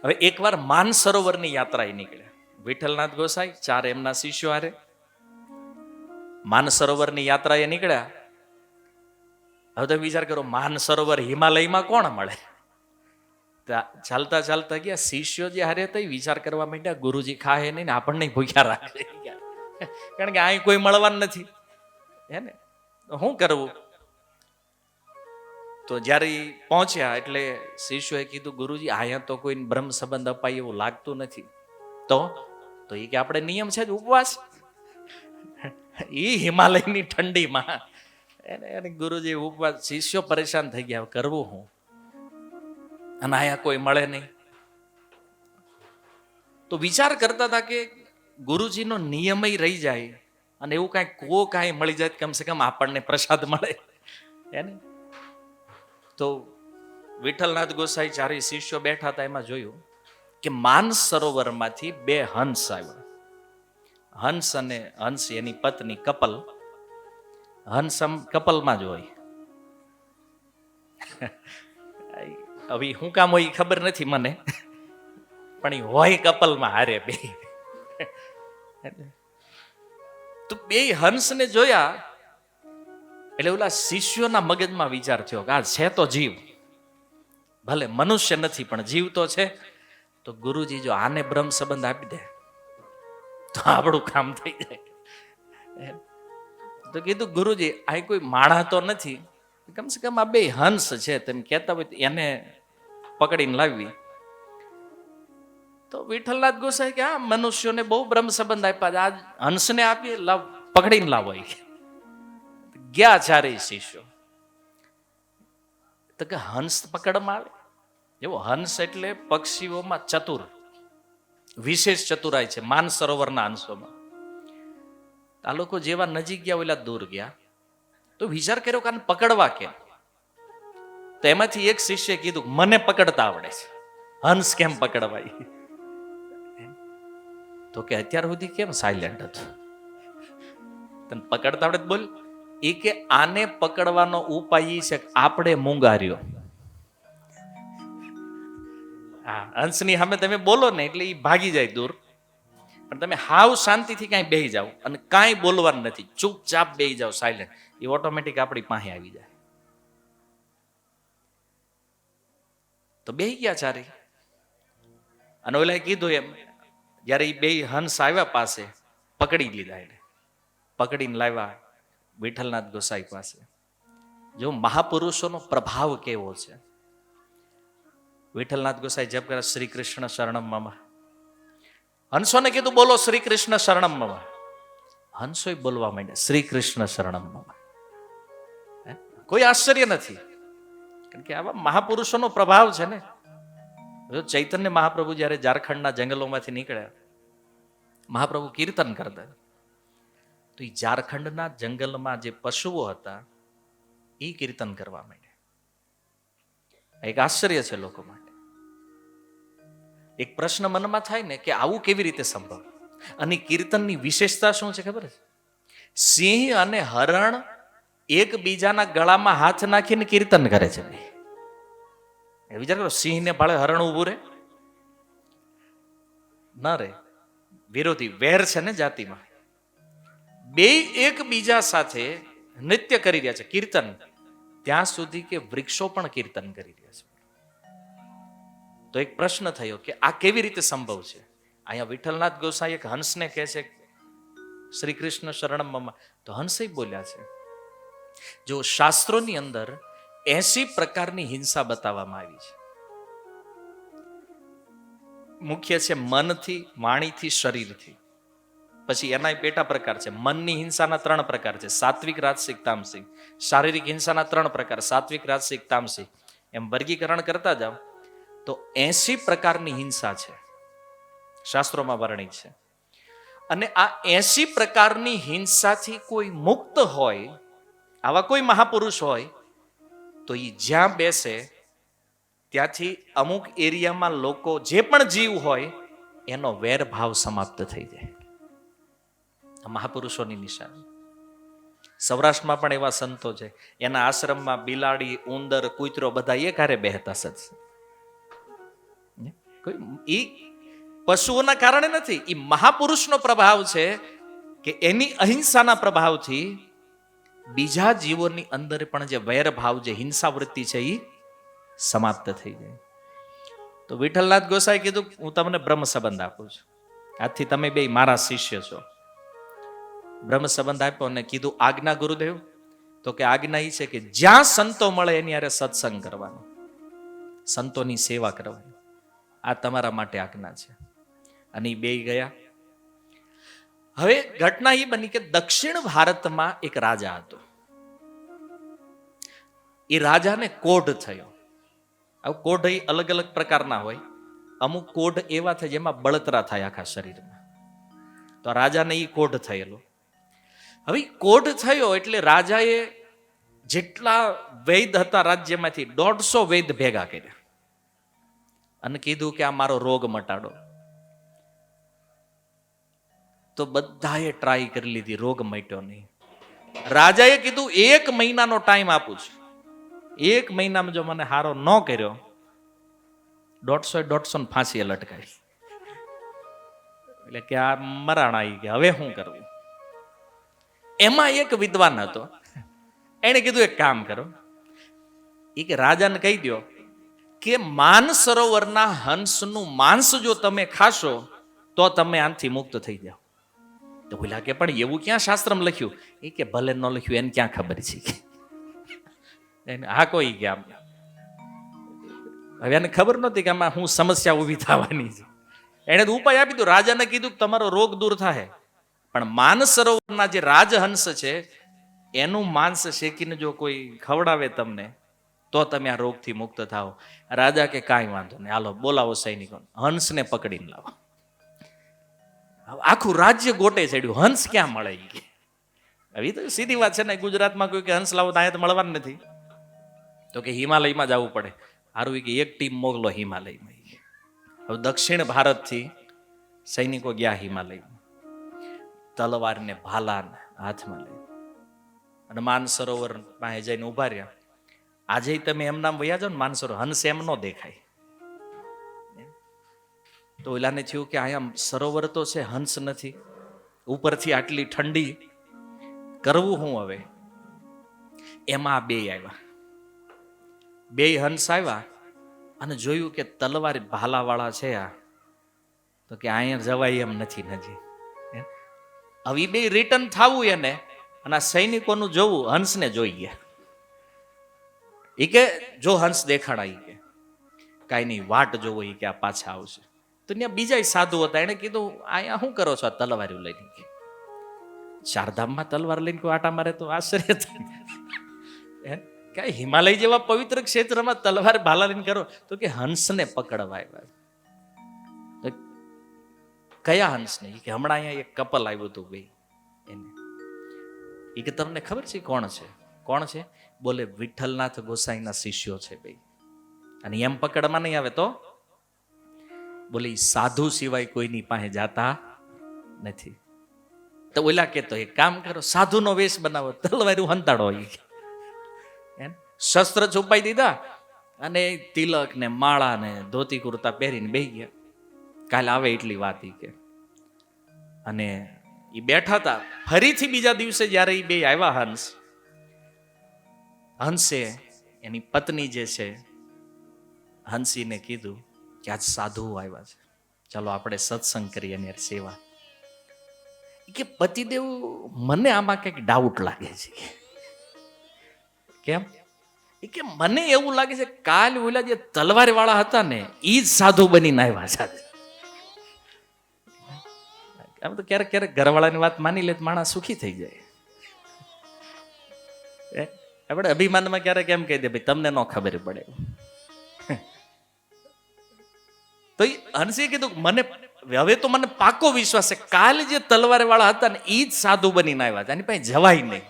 હવે એકવાર માનસરોવરની યાત્રાએ નીકળ્યા વિઠ્ઠલનાથ ગોસાઈ, 4 એમના શિષ્યો હારે માનસરોવરની યાત્રાએ નીકળ્યા. હવે તો વિચાર કરો, માનસરોવર હિમાલયમાં કોણ મળે? ચાલતા ચાલતા ગયા શિષ્યો જે હારે હતા વિચાર કરવા માંડ્યા, ગુરુજી ખાય નહીં ને આપણને ભૂખ્યા રાખે, કારણ કે અહીં કોઈ મળવાનું નથી, હે ને, શું કરવું? તો જ્યારે પહોંચ્યા એટલે શિષ્યોએ કીધું, ગુરુજી અહીંયા તો કોઈ બ્રહ્મ સંબંધ અપાય એવું લાગતું નથી. તો એ કે આપણે નિયમ છે જ ઉપવાસ. એ હિમાલયની ઠંડીમાં એને ગુરુજી ઉપવાસ. શિષ્યો પરેશાન થઈ ગયા, કરવું હું? અને અહીંયા કોઈ મળે નહીં. તો વિચાર કરતા હતા કે ગુરુજીનો નિયમય રહી જાય અને એવું કાંઈ મળી જાય, કમસે કમ આપણને પ્રસાદ મળે, એને. તો વિઠ્ઠલનાથ ગોસાઈ 4 શિષ્યો બેઠા હતા, એમાં જોયું કે માન સરોવરમાંથી 2 હંસ આવ્યા. હંસ અને હંસ એની પત્ની કપલ. હંસ કપલમાં જ હોય. હવે શું કામ હોય ખબર નથી મને, પણ એ હોય કપલમાં હારે 2. તો 2 હંસને જોયા એટલે ઓલા શિષ્યોના મગજમાં વિચાર થયો કે આ છે તો જીવ, ભલે મનુષ્ય નથી પણ જીવ તો છે. તો ગુરુજી જો આને બ્રહ્મ સંબંધ આપી દે તો આપણું કામ થઈ જાય. તો કીધું, ગુરુજી આ કોઈ માણા તો નથી, કમસે કમ આ 2 હંસ છે, તમે કહેતા હોય એને પકડીને લાવવી. તો વિઠ્ઠલનાથ ગોસાઈ કે આ મનુષ્યોને બહુ બ્રહ્મ સંબંધ આપ્યા, આ હંસને આપીએ, લાવ પકડીને લાવો. ગયા 4 શિષ્યો. તો કે હંસ પકડમાં આવે? એવો હંસ એટલે પક્ષીઓમાં ચતુર, વિશેષ ચતુરાઈ છે માન સરોવરના હંસોમાં. આ લોકો જેવા નજીક ગયા ઓલા દૂર ગયા. તો વિચાર કર્યો કે આને પકડવા કેમ? તો એમાંથી એક શિષ્ય કીધું, મને પકડતા આવડે છે. હંસ કેમ પકડવાય? તો કે અત્યાર સુધી કેમ સાયલેન્ટ હતો? તને પકડતા આવડે તો બોલ. એ કે આને પકડવાનો ઉપાય ઈ છે કે આપણે મૂંગાર્યો. હા, હંસની સામે તમે બોલો ને એટલે એ ભાગી જાય દૂર. પણ તમે હાવ શાંતિથી કાંઈ બેહી જાઓ અને કાંઈ બોલવાનું નથી, ચૂપચાપ બેહી જાઓ સાયલેન્ટ, એ ઓટોમેટિક આપણી પાસે આવી જાય. તો બેહી ગયા ચારે. અને ઓલાએ કીધું એમ, જ્યારે એ બે હંસ આવ્યા પાસે, પકડી લીધા એને, પકડીને લાવ્યા વિઠ્ઠલનાથ ગોસાઈ પાસે. જો મહાપુરુષોનો પ્રભાવ કેવો છે. વિઠ્ઠલનાથ ગોસાઈ જપ કરે, શ્રી કૃષ્ણ શરણમ મમ. હંસોને કીધું બોલો શ્રી કૃષ્ણ શરણમ મમ. હંસોય બોલવા માંડ્યા શ્રી કૃષ્ણ શરણમ મમ. કોઈ આશ્ચર્ય નથી, કારણ કે આવા મહાપુરુષોનો પ્રભાવ છે ને. જો ચૈતન્ય મહાપ્રભુ જ્યારે ઝારખંડના જંગલોમાંથી નીકળ્યા, મહાપ્રભુ કીર્તન કરતા, તો એ ઝારખંડના જંગલમાં જે પશુઓ હતા એ કીર્તન કરવા માંડ્યા. એક આશ્ચર્ય છે લોકો માટે. એક પ્રશ્ન મનમાં થાય ને કે આવું કેવી રીતે સંભવ? અને કીર્તનની વિશેષતા શું છે ખબર છે? સિંહ અને હરણ એકબીજાના ગળામાં હાથ નાખીને કીર્તન કરે છે. વિચાર કરો, સિંહને ભાળે હરણ ઉભું રે? ના રે. વિરોધી વેર છે ને જાતિમાં. બે એકબીજા સાથે નૃત્ય કરી રહ્યા છે, કીર્તન, ત્યાં સુધી કે વૃક્ષો પણ કીર્તન કરી રહ્યા છે. તો એક પ્રશ્ન થયો કે આ કેવી રીતે સંભવ છે? અહીંયા વિઠ્ઠલનાથ ગોસાઈ એક હંસને કહે છે શ્રી કૃષ્ણ શરણમ મમ, તો હંસે બોલ્યા છે. જો શાસ્ત્રોની અંદર 80 પ્રકારની હિંસા બતાવવામાં આવી છે. મુખ્ય છે મનથી, વાણીથી, શરીરથી. પછી એના પેટા પ્રકાર છે. મનની હિંસાના 3 પ્રકાર છે, સાત્વિક, રાજસિક, તામસિક. શારીરિક હિંસાના 3 પ્રકાર, સાત્વિક, રાજસિક, તામસિક. એમ વર્ગીકરણ કરતા જાઓ તો 80 પ્રકારની હિંસા છે, શાસ્ત્રોમાં વર્ણિત છે. અને આ 80 પ્રકારની હિંસાથી કોઈ મુક્ત હોય, આવા કોઈ મહાપુરુષ હોય, તો એ જ્યાં બેસે ત્યાંથી અમુક એરિયામાં લોકો, જે પણ જીવ હોય, એનો વેરભાવ સમાપ્ત થઈ જાય. મહાપુરુષોની નિશાની. સૌરાષ્ટ્રમાં પણ એવા સંતો છે, એના આશ્રમમાં બિલાડી, ઉંદર, કૂતરો બધા એક હારે બેહતા સત્સંગ. એ પશુઓના કારણે નથી, એ મહાપુરુષનો પ્રભાવ છે કે એની અહિંસાના પ્રભાવથી બીજા જીવોની અંદર પણ જે વેરભાવ, જે હિંસા વૃત્તિ છે, એ સમાપ્ત થઈ જાય. તો વિઠ્ઠલનાથ ગોસાઈ કીધું હું તમને બ્રહ્મ સંબંધ આપું છું, આજથી તમે બે મારા શિષ્ય છો. બ્રહ્મ સંબંધ આપ્યો અને કીધું આજ્ઞા ગુરુદેવ. તો કે આજ્ઞા એ છે કે જ્યાં સંતો મળે એની હારે સત્સંગ કરવાનો, સંતોની સેવા કરવાની, આ તમારા માટે આજ્ઞા છે. અને એ બે ગયા. હવે ઘટના એ બની કે દક્ષિણ ભારતમાં એક રાજા હતો. એ રાજાને કોઢ થયો. હવે કોઢ એ અલગ અલગ પ્રકારના હોય. અમુક કોઢ એવા થાય જેમાં બળતરા થાય આખા શરીરમાં. તો રાજાને એ કોઢ થયેલો. હવે કોઢ થયો એટલે રાજાએ જેટલા વૈદ હતા રાજ્યમાંથી 150 વૈદ ભેગા કર્યા અને કીધું કે આ મારો રોગ મટાડો. તો બધાએ ટ્રાય કરી લીધી, રોગ મટ્યો નહીં. રાજાએ કીધું 1 મહિનાનો ટાઈમ આપું છું, 1 મહિનામાં જો મને હારો ન કર્યો, 150 ફાંસીએ લટકાય. એટલે કે આ મરાણા આવી ગયા, હવે શું કરવું? એમાં એક વિદ્વાન હતો, એને કીધું એક કામ કરો, એ કે રાજાને કહી દો કે માન સરોવરના હંસનું માંસ જો તમે ખાશો તો તમે આનાથી મુક્ત થઈ જાઓ. તો બોલ્યા કે પણ એવું ક્યાં શાસ્ત્રમાં લખ્યું? એ કે ભલે ન લખ્યું એને ક્યાં ખબર છે. હા કોઈ ગયા, હવે એને ખબર નહોતી કે આમાં હું સમસ્યા ઊભી થવાની છે. એને તો ઉપાય આપી દો, રાજાને કીધું કે તમારો રોગ દૂર થાય, પણ માન સરોવરના જે રાજહંસ છે એનું માંસ શેકીને જો કોઈ ખવડાવે તમને તો તમે આ રોગથી મુક્ત થાઓ. રાજા કે કાંઈ વાંધો નહીં, હાલો બોલાવો સૈનિકો, હંસને પકડીને લાવો. આખું રાજ્ય ગોટે ચડ્યું, હંસ ક્યાં મળે? હવે તો સીધી વાત છે ને, ગુજરાતમાં કોઈ કે હંસ લાવો તો અહીંયા તો મળવાનું નથી. તો કે હિમાલયમાં જવું પડે. હારું કે એક ટીમ મોકલો હિમાલયમાં. હવે દક્ષિણ ભારતથી સૈનિકો ગયા હિમાલય, તલવાર ને ભાલા હાથમાં લઈ અને માનસરોવર પાસે જઈને ઉભા રહ્યા. આજે તમે એમ નામ વયા જાઓ ને માનસરોવર, હંસ એમ ન દેખાય. તો ઓલાને થયું કે અહીંયા સરોવર તો છે, હંસ નથી, ઉપરથી આટલી ઠંડી, કરવું શું હવે? એમાં બે આવ્યા, બે હંસ આવ્યા અને જોયું કે તલવાર ભાલાવાળા છે આ, તો કે અહીંયા જવાય એમ નથી નજી. હવે બે રિટર્ન થવું એને અને આ સૈનિકોનું જોવું, હંસને જોઈએ. એ કે જો હંસ દેખાડા, એ કે કાંઈ નહીં, વાટ જોવો, એ કે આ પાછા આવશે. તો ત્યાં બીજા સાધુ હતા, એને કીધું અહીંયા શું કરો છો આ તલવાર્યું લઈને? ચારધામમાં તલવાર લઈને કોઈ આટા મારે તો આશ્ચર્ય થાય. કે હિમાલય જેવા પવિત્ર ક્ષેત્રમાં તલવાર ભાલા લઈને કરો? તો કે હંસને પકડવા આવ્યા. કયા હંસને? કે હમણાં અહીંયા એક કપલ આવ્યું હતું બે, એને એ કે તમને ખબર છે કોણ છે? કોણ છે? બોલે વિઠ્ઠલનાથ ગોસાઈના શિષ્યો છે બે. અને એમ પકડમાં નહીં આવે તો બોલે સાધુ સિવાય કોઈની પાસે જાતા નથી. તો ઓલા કે તો એક કામ કરો, સાધુનો વેશ બનાવો, તલવારું હંતાડો. શસ્ત્ર છુપાઈ દીધા અને તિલક ને માળા ને ધોતી કુર્તા પહેરીને બેસી ગયા. કાલે આવે એટલી વાત કે. અને એ બેઠા હતા. ફરીથી બીજા દિવસે જયારે એ બે આવ્યા, હંસે એની પત્ની જે છે હંસીને કીધું કે આજ સાધુ આવ્યા છે, ચાલો આપણે સત્સંગ કરીએ અને સેવા. કે પતિદેવ, મને આમાં કંઈક ડાઉટ લાગે છે. કેમ? કે મને એવું લાગે છે કાલ ઓલા જે તલવાર વાળા હતા ને એ જ સાધુ બનીને આવ્યા છે. આમ તો ક્યારેક ક્યારેક ઘરવાળાની વાત માની લે તો માણસ સુખી થઈ જાય. આપણે અભિમાનમાં ક્યારેક એમ કહી દે ભાઈ તમને ન ખબર પડે. તો હંસે કીધું મને હવે તો મને પાકો વિશ્વાસ છે કાલ જે તલવાર વાળા હતા ને એ જ સાધુ બનીને આવ્યા છે, એની પાસે જવાય નહીં.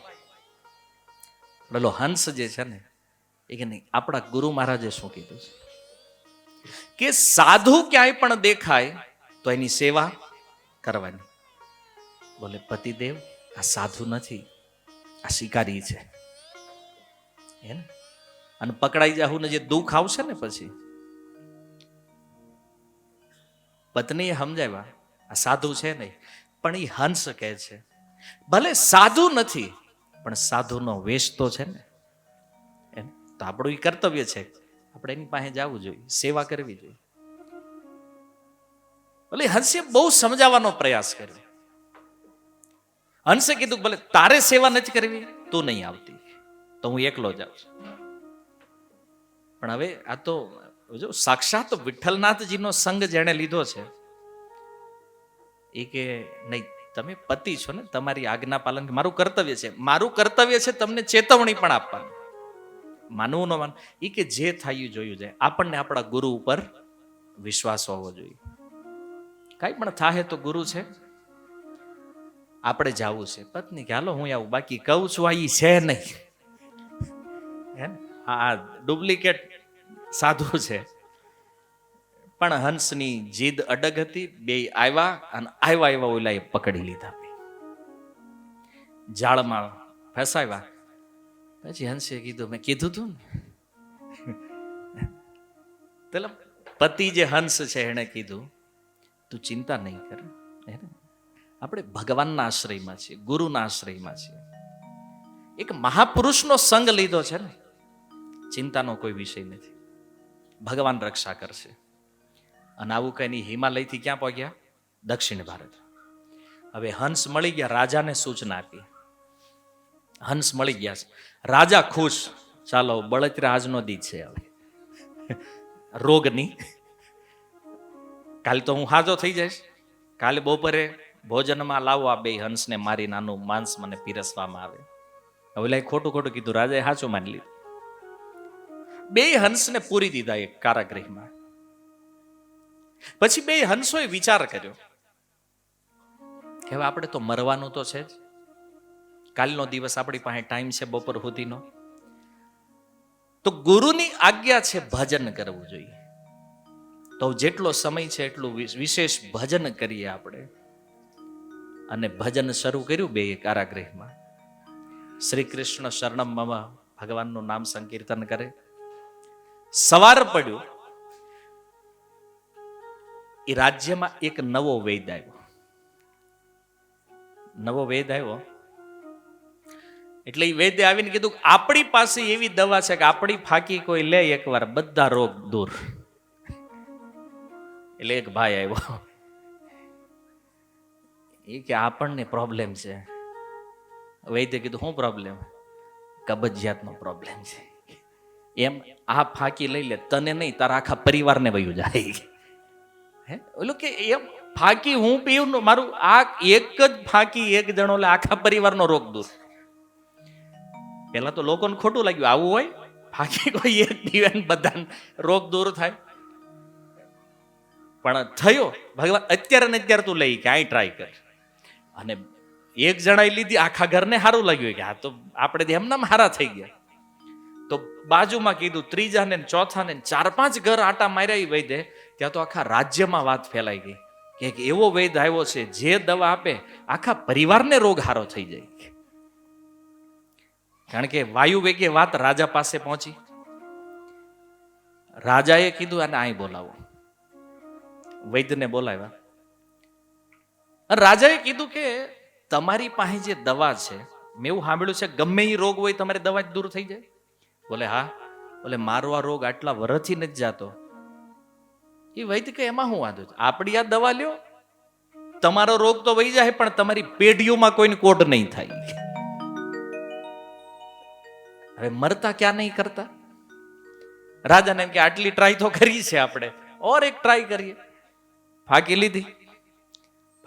પેલો હંસ જે છે ને એ કે નહીં, આપણા ગુરુ મહારાજે શું કીધું છે કે સાધુ ક્યાંય પણ દેખાય તો એની સેવા કરવાની. બોલે પતિદેવ, આ સાધુ નથી, આ શિકારી છે. અને પકડાઈ જાવું ને જે દુઃખ આવશે ને પછી પત્નીએ સમજાવ્યા આ સાધુ છે નહીં, પણ એ હંસ કહે છે ભલે સાધુ નથી પણ સાધુનો વેશ તો છે ને. તો આપણું એ કર્તવ્ય છે, આપણે એની પાસે જવું જોઈએ, સેવા કરવી જોઈએ. ભલે હંસે બહુ સમજાવવાનો પ્રયાસ કર્યો. હંસે કીધું ભલે તારે સેવા નથી કરવી, તું નહીં આવતી તો હું એકલો જાઉં છું. પણ હવે આ તો જો સાક્ષાત વિઠ્ઠલનાથજીનો સંગ જેણે લીધો છે એ કે નહીં, તમે પતિ છો ને, તમારી આજ્ઞા પાલન મારું કર્તવ્ય છે. મારું કર્તવ્ય છે તમને ચેતવણી પણ આપવાની, માનવું ન માનવું એ કે જે થાય જોયું જાય. આપણને આપણા ગુરુ ઉપર વિશ્વાસ હોવો જોઈએ. કાંઈ પણ થાય તો ગુરુ છે, આપણે જવું છે. પત્ની કે હાલો હું આવું, બાકી કહું છું આ ઈ છે નહીં, આ ડુપ્લિકેટ સાધુ છે. પણ હંસની જીદ અડગ હતી. બે આવ્યા અને આવ્યા ઓલા એ પકડી લીધા, જાળમાં ફસાવ્યા. પછી હંસે કીધું મેં કીધું તું ને. પતિ જે હંસ છે એને કીધું તું ચિંતા નહીં કર, આપણે ભગવાનના આશ્રયમાં છીએ, ગુરુના આશ્રયમાં છીએ. એક મહાપુરુષનો સંગ લીધો છે ને, ચિંતાનો કોઈ વિષય નથી, ભગવાન રક્ષા કરશે. અને આવું કઈ હિમાલયથી ક્યાં પહોંચ્યા? દક્ષિણ ભારત. હવે હંસ મળી ગયા, રાજાને સૂચના આપી. હંસ મળી ગયા છે, રાજા ખુશ. ચાલો બળતરા આજનો દી છે, હવે રોગની. કાલે તો હું હાજો થઈ જઈશ, કાલે બપોરે ભોજનમાં લાવો આ બે હંસને મારી નાનું માંસ મને પીરસવામાં આવે. હવે ખોટું ખોટું કીધું, રાજાએ હાચું માની લીધું. બે હંસને પૂરી દીધા એક કારાગૃહમાં. પછી બે હંસોએ વિચાર કર્યો કે હવે આપણે તો મરવાનું તો છે જ, કાલનો દિવસ આપણી પાસે ટાઈમ છે બપોર સુધીનો, તો ગુરુની આજ્ઞા છે ભજન કરવું જોઈએ. તો જેટલો સમય છે એટલું વિશેષ ભજન કરીએ આપણે. અને ભજન શરૂ કર્યું બે કારાગૃહમાં. શ્રી કૃષ્ણ શરણમ મમ, ભગવાનનું નામ સંકીર્તન કરે. સવાર પડ્યું, એ રાજ્યમાં એક નવો વેદ આવ્યો. નવો વેદ આવ્યો એટલે એ વૈદ્ય આવીને કીધું આપણી પાસે એવી દવા છે કે આપણી ફાંકી કોઈ લે એકવાર બધા રોગ દૂર. એટલે એક ભાઈ આવ્યો, એ કે આપણને પ્રોબ્લેમ છે. વૈદ્ય કીધું શું પ્રોબ્લેમ? કબજિયાતનો પ્રોબ્લેમ છે. એમ આ ફાંકી લઈ લે, તને નહીં તારા આખા પરિવારને વયું જાય. હે ઓલું કે એમ ફાંકી હું પીવું, મારું આ એક જ ફાંકી એક જણો લે આખા પરિવારનો રોગ દૂર. પેલા તો લોકોને ખોટું લાગ્યું, આવું હોય? ફાંકી કોઈ એક પીવે ને બધા રોગ દૂર થાય? પણ થયો. ભગવાન અત્યારે ને અત્યારે તું લઈ કે આ ટ્રાય કર. અને એક જણાએ લીધી, આખા ઘરને સારું લાગ્યું કે આ તો આપણે એમનામ હારા થઈ ગયા. તો બાજુમાં કીધું ત્રીજાને ચોથાને 4-5 ઘર આટા માર્યા એ વૈદ્ય, ત્યાં તો આખા રાજ્યમાં વાત ફેલાઈ ગઈ કે એક એવો વૈદ્ય આવ્યો છે જે દવા આપે આખા પરિવારને રોગ હારો થઈ જાય. કારણ કે વાયુ વેગે વાત રાજા પાસે પહોંચી. રાજાએ કીધું આને અહીં બોલાવો. વૈદ્યને બોલાવ્યા. રાજાએ કીધું કે તમારી પાસે જે દવા છે, મેં એવું સાંભળ્યું છે ગમે એ રોગ હોય તમારી દવા જ દૂર થઈ જાય. બોલે હા. બોલે મારો આ રોગ આટલા વર્ષથી નથી જાતો. એ વૈદ્ય કે એમાં શું વાંધો છે, આપણી આ દવા લ્યો, તમારો રોગ તો વહી જાય પણ તમારી પેઢીઓમાં કોઈને કોડ નહીં થાય. હવે મરતા ક્યાં નહીં કરતા. રાજાને એમ કે આટલી ટ્રાય તો કરી છે આપણે, ઓર એક ટ્રાય કરીએ. ફાંકી લીધી.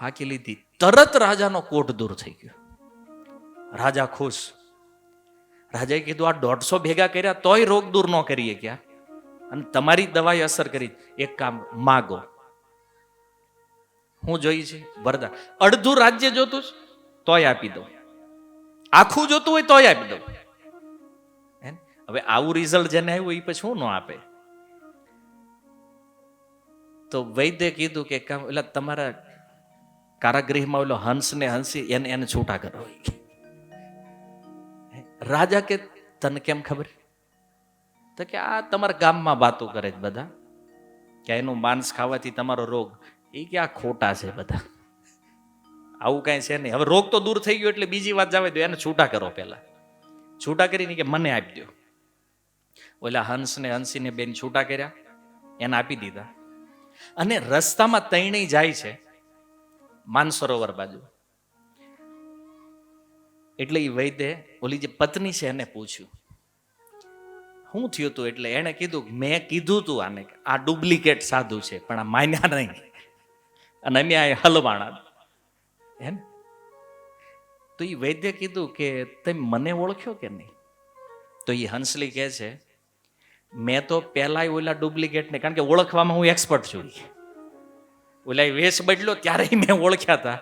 ફાંકી લીધી, તરત રાજાનો કોટ દૂર થઈ ગયો. રાજા ખુશ. રાજાએ કીધું આ 150 ભેગા કર્યા તોય રોગ દૂર ન કરીએ ક્યાં, અને તમારી દવાએ અસર કરી. એક કામ માગો. હું જોઈ છે વરદાન. અડધું રાજ્ય જોતું છે તોય આપી દો, આખું જોતું હોય તોય આપી દો. હવે આવું રિઝલ્ટ જેને આવ્યું એ પછી શું ન આપે? તો વૈદ્ય કીધું કે કામ એટલે તમારા કારાગૃહમાં ઓલો હંસ ને હંસી એને છૂટા કરો. રાજા કે તને કેમ ખબર? તો કે આ તમારા ગામમાં વાતો કરે છે બધા કે એનું માંસ ખાવાથી તમારો રોગ. એ કે આ ખોટા છે બધા, આવું કઈ છે નહીં. હવે રોગ તો દૂર થઈ ગયો એટલે બીજી વાત જાવે દો, એને છૂટા કરો. પેલા છૂટા કરીને કે મને આપી દો. ઓલા હંસ ને હંસીને બેન છૂટા કર્યા, એને આપી દીધા. અને રસ્તામાં તૈણી જાય છે માનસરોવર બાજુ. એટલે એ વૈદ્ય ઓલી જે પત્ની છે એને પૂછ્યું શું થયું હતું. એટલે એને કીધું મેં કીધું તું આને આ ડુપ્લિકેટ સાધુ છે, પણ આ માન્યા નહીં અને અમે આ હલવાણા. હે ને? તો એ વૈદ્ય કીધું કે તમે મને ઓળખ્યો કે નહીં? તો એ હંસલી કહે છે મેં તો પહેલા ઓલા ડુપ્લિકેટ ને, કારણ કે ઓળખવામાં હું એક્સપર્ટ છું. ઓલા વેશ બદલ્યો ત્યારે મેં ઓળખ્યા હતા,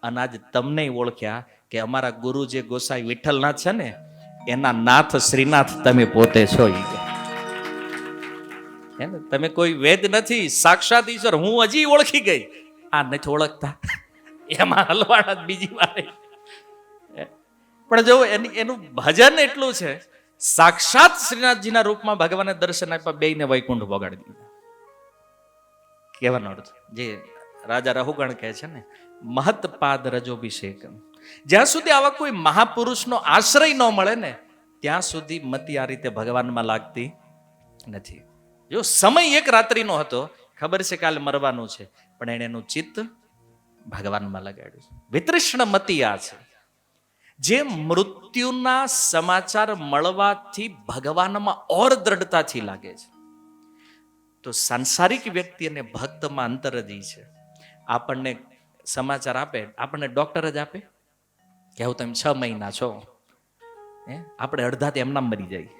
અને આજ તમને ઓળખ્યા કે અમારા ગુરુ જે ગોસાઈ વિઠ્ઠલનાથ છે ને એના નાથ શ્રીનાથ તમે પોતે છો. હે ને? તમે કોઈ વેદ નથી, સાક્ષાત ઈશ્વર. હું હજી ઓળખી ગઈ, આ નથી ઓળખતા. એમાં હલવાડા બીજી વાર. પણ જો એનું ભજન એટલું છે, સાક્ષાત શ્રીનાથજીના રૂપમાં ભગવાને દર્શન આપ્યા, બેયને વૈકુંઠ ભોગાડી દીધા. કહેવાનો અર્થ જે રાજા રહુગણ કહે છે ને, મહત્પાદ રજોભિષેક. જ્યાં સુધી આવા કોઈ મહાપુરુષનો આશ્રય ન મળે ને ત્યાં સુધી મતિ આ રીતે ભગવાનમાં લાગતી નથી. જો સમય એક રાત્રિનો હતો, ખબર છે કાલે મરવાનું છે, પણ એને એનું ચિત્ત ભગવાનમાં લગાડ્યું. વિતૃષ્ણ મતિ આ છે જે મૃત્યુના સમાચાર મળવાથી ભગવાનમાં ઓર દ્રઢતાથી લાગે છે. તો સાંસારિક વ્યક્તિ અને ભક્તમાં અંતર જ છે. આપણને સમાચાર આપે, આપણને ડોક્ટર જ આપે કે હું તમે 6 મહિના છો, આપણે અડધાથી એમના મરી જાય.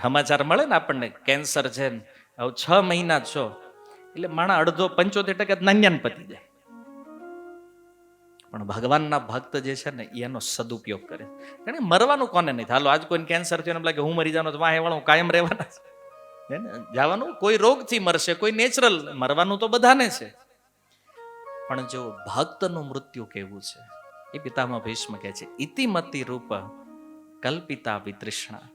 સમાચાર મળે ને આપણને કેન્સર છે ને હવે 6 મહિના છો, એટલે માણા અડધો 75% નાન્યાન પતી જાય. પણ ભગવાનના ભક્ત જે છે ને એનો સદુપયોગ કરે. કારણ કે મરવાનું કોને નહીં. હાલો આજ કોઈને કેન્સર થયું એમ લાગે હું મરી જવાનું, તો વાહે વાળું કાયમ રહેવાના. હે ને? જવાનું કોઈ રોગથી મરશે, કોઈ નેચરલ, મરવાનું તો બધાને છે, પણ જો ભક્તનું મૃત્યુ કેવું છે એ પિતામહ ભીષ્મ કહે છે, ઇતિમતિ રૂપ કલ્પિતા વિતૃષ્ણા.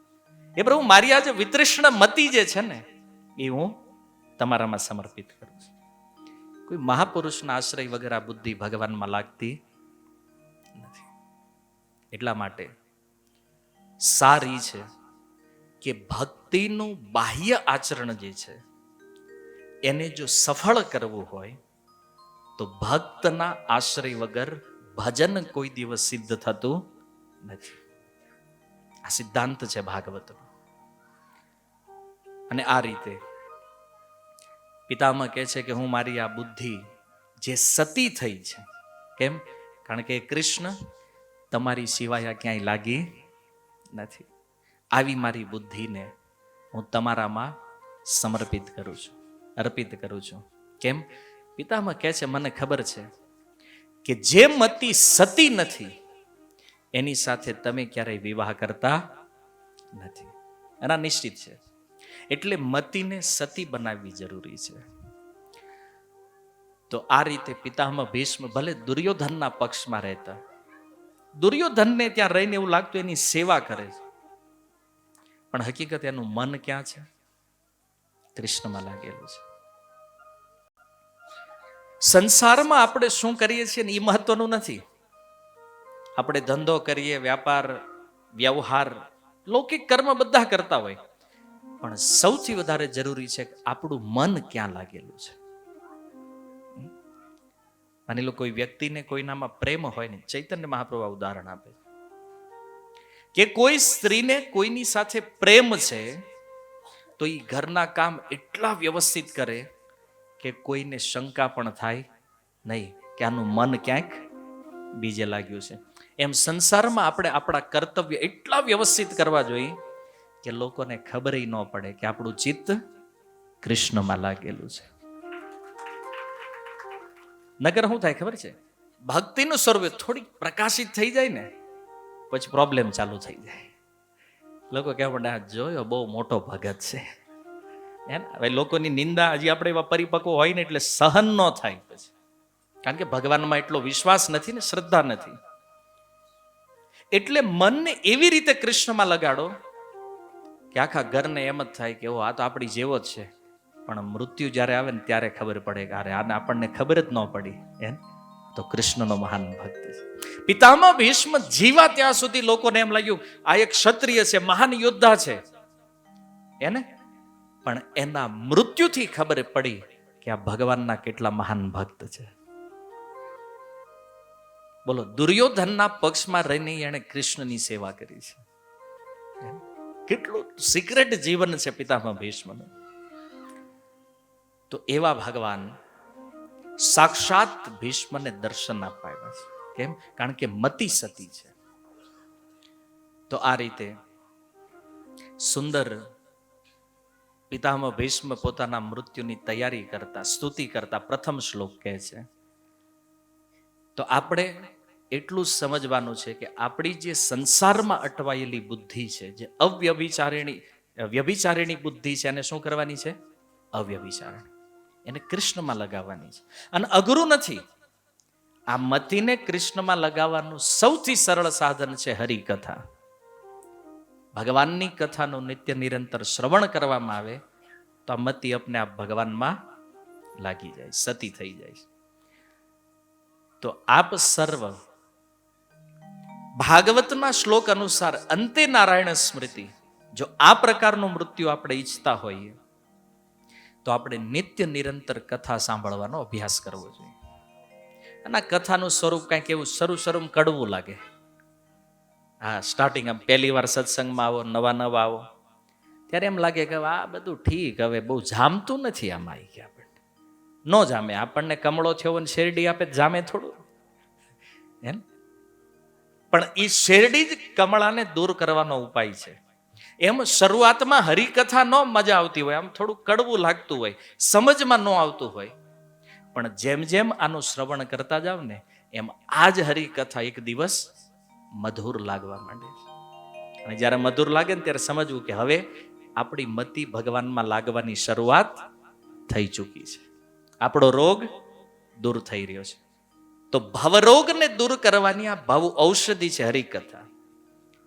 એ પ્રભુ, મારી આ જે વિતૃષ્ણ મતિ જે છે ને એ હું તમારામાં સમર્પિત કરું છું. કોઈ મહાપુરુષના આશ્રય વગર આ બુદ્ધિ ભગવાનમાં લાગતી નથી. એટલા માટે સારી છે કે ભક્તિનું બાહ્ય આચરણ જે છે એને જો સફળ કરવું હોય તો ભક્તના આશ્રય વગર ભજન કોઈ દિવસ સિદ્ધ થતું નથી. આ સિદ્ધાંત છે ભાગવતનો. અને આ રીતે પિતામહ કહે છે કે હું મારી આ બુદ્ધિ જે સતી થઈ છે, કેમ? કારણ કે કૃષ્ણ તમારી સિવાય ક્યાંય લાગી નથી. આવી મારી બુદ્ધિને હું તમારામાં સમર્પિત કરું છું, અર્પિત કરું છું. કેમ? પિતામહ કહે છે, મને ખબર છે કે જે મતિ સતી નથી એની સાથે તમે ક્યારેય વિવાહ કરતા નથી. એના નિશ્ચિત છે. એટલે મતિને સતી બનાવવી જરૂરી છે. તો આ રીતે પિતામહ ભીષ્મ ભલે દુર્યોધનના પક્ષમાં રહેતા, દુર્યોધનને ત્યાં રહીને એવું લાગતું એની સેવા કરે છે, પણ હકીકત એનું મન ક્યાં છે? કૃષ્ણમાં લાગેલું છે. સંસારમાં આપણે શું કરીએ છીએ ને એ મહત્વનું નથી. આપણે ધંધો કરીએ, વ્યાપાર, વ્યવહાર, લૌકિક કર્મ બધા કરતા હોય, પણ સૌથી વધારે જરૂરી છે કે આપણું મન ક્યાં લાગેલું છે. માની લો કોઈ વ્યક્તિને કોઈનામાં પ્રેમ હોય ને, ચૈતન્ય મહાપ્રભુ આ ઉદાહરણ આપે કે કોઈ સ્ત્રીને કોઈની સાથે પ્રેમ છે તો એ ઘરના કામ એટલા વ્યવસ્થિત કરે કે કોઈને શંકા પણ થાય નહીં કે આનું મન ક્યાંક બીજે લાગ્યું છે. એમ સંસારમાં આપણે આપણા કર્તવ્ય એટલા વ્યવસ્થિત કરવા જોઈએ કે લોકોને ખબર ન પડે કે આપણું ચિત્ત કૃષ્ણમાં લાગેલું છે. નગર શું થાય ખબર છે? ભક્તિનું સ્વરૂપ થોડીક પ્રકાશિત થઈ જાય ને પછી પ્રોબ્લેમ ચાલુ થઈ જાય. લોકો કહેવા માંડે, આ જોયો બહુ મોટો ભગત છે. હવે લોકોની નિંદા હજી આપણે એવા પરિપક્વ હોય ને એટલે સહન ન થાય પછી, કારણ કે ભગવાનમાં એટલો વિશ્વાસ નથી ને, શ્રદ્ધા નથી. એટલે મનને એવી રીતે કૃષ્ણમાં લગાડો કે આખા ઘરને એમ જ થાય કે આ તો આપણી જેવો જ છે, પણ મૃત્યુ જ્યારે આવે ને ત્યારે ખબર પડે કે અરે આને આપણને ખબર જ ન પડી, એમ તો કૃષ્ણનો મહાન ભક્ત છે. પિતામહ ભીષ્મ જીવા ત્યાં સુધી લોકોને એમ લાગ્યું આ એક ક્ષત્રિય છે, મહાન યોદ્ધા છે એને, પણ એના મૃત્યુથી ખબર પડી કે આ ભગવાનના કેટલા મહાન ભક્ત છે. બોલો, દુર્યોધનના પક્ષમાં રહીને એણે કૃષ્ણની સેવા કરી છે. કેટલું સિક્રેટ જીવન છે પિતામહ ભીષ્મનું. તો એવા ભગવાન સાક્ષાત ભીષ્મને દર્શન અપાવ્યા છે. કેમ? કારણ કે મતિ સતી છે. તો આ રીતે સુંદર પિતામહ ભીષ્મ પોતાના મૃત્યુની તૈયારી કરતા, સ્તુતિ કરતા પ્રથમ શ્લોક કહે છે. તો આપણે એટલું સમજવાનું છે કે આપણી જે સંસારમાં અટવાયેલી બુદ્ધિ છે, જે વ્યભિચારિણી બુદ્ધિ છે, એને શું કરવાની છે? અવ્યભિચારિણી. એને કૃષ્ણમાં લગાવવાની છે. અને અઘરું નથી. આ મતિને કૃષ્ણમાં લગાવવાનું સૌથી સરળ સાધન છે હરિકથા. ભગવાનની કથાનું નિત્ય નિરંતર શ્રવણ કરવામાં આવે તો આ મતિ અપને આપ ભગવાનમાં લાગી જાય, સતી થઈ જાય. તો આપ સર્વ ભાગવતના શ્લોક અનુસાર અંતે નારાયણ સ્મૃતિ, જો આ પ્રકારનું મૃત્યુ આપણે ઈચ્છતા હોઈએ તો આપણે નિત્ય નિરંતર કથા સાંભળવાનો અભ્યાસ કરવો જોઈએ. અને આ કથાનું સ્વરૂપ કંઈક એવું શરૂ કડવું લાગે. હા, સ્ટાર્ટિંગ આમ પહેલી વાર સત્સંગમાં આવો, નવા આવો ત્યારે એમ લાગે કે આ બધું ઠીક, હવે બહુ જામતું નથી આમાં. કે આપણને ન જામે, આપણને કમળો થયો ને શેરડી આપે જામે થોડું, એમ. પણ એ શેરડી જ કમળાને દૂર કરવાનો ઉપાય છે. એમ શરૂઆતમાં હરિકથા ન મજા આવતી હોય, આમ થોડું કડવું લાગતું હોય, સમજમાં ન આવતું હોય, પણ જેમ જેમ આનું શ્રવણ કરતા જાવ ને એમ આ જ હરિકથા એક દિવસ મધુર લાગવા માંડે છે. અને જ્યારે મધુર લાગે ને ત્યારે સમજવું કે હવે આપણી મતિ ભગવાનમાં લાગવાની શરૂઆત થઈ ચૂકી છે. આપણો રોગ દૂર થઈ રહ્યો છે. તો ભવરોગને દૂર કરવાની આ ભવ ઔષધિ છે હરિકથા.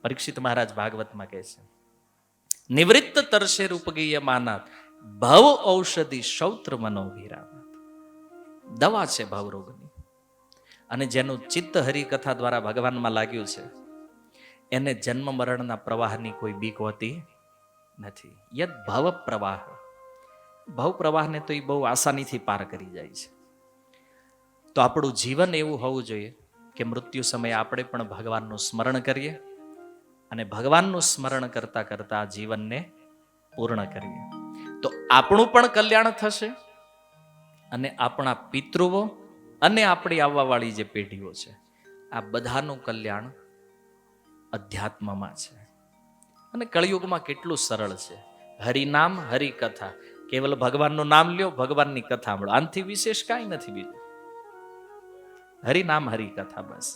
પરીક્ષિત મહારાજ ભાગવતમાં કહે છે, નિવૃત્ત તરશે રૂપગીય માનાત ભવ ઔષધિ શૌત્ર મનોવિરામાત. દવા છે ભવરોગની. અને જેનું ચિત્ત હરિકથા દ્વારા ભગવાનમાં લાગ્યું છે એને જન્મ મરણના પ્રવાહની કોઈ બીક હોતી નથી. યદ ભવ પ્રવાહ, ભવ પ્રવાહને તો એ બહુ આસાનીથી પાર કરી જાય છે. તો આપણું જીવન એવું હોવું જોઈએ કે મૃત્યુ સમયે આપણે પણ ભગવાનનું સ્મરણ કરીએ અને ભગવાનનું સ્મરણ કરતા કરતા જીવનને પૂર્ણ કરીએ. તો આપણું પણ કલ્યાણ થશે અને આપણા પિતૃઓ અને આપણી આવવાવાળી જે પેઢીઓ છે આ બધાનું કલ્યાણ અધ્યાત્મમાં છે. અને કળિયુગમાં કેટલું સરળ છે. હરિનામ હરિકથા, કેવલ ભગવાનનું નામ લ્યો, ભગવાનની કથા સાંભળો, આનાથી વિશેષ કાંઈ નથી બીજું. હરિનામ હરિકથા બસ.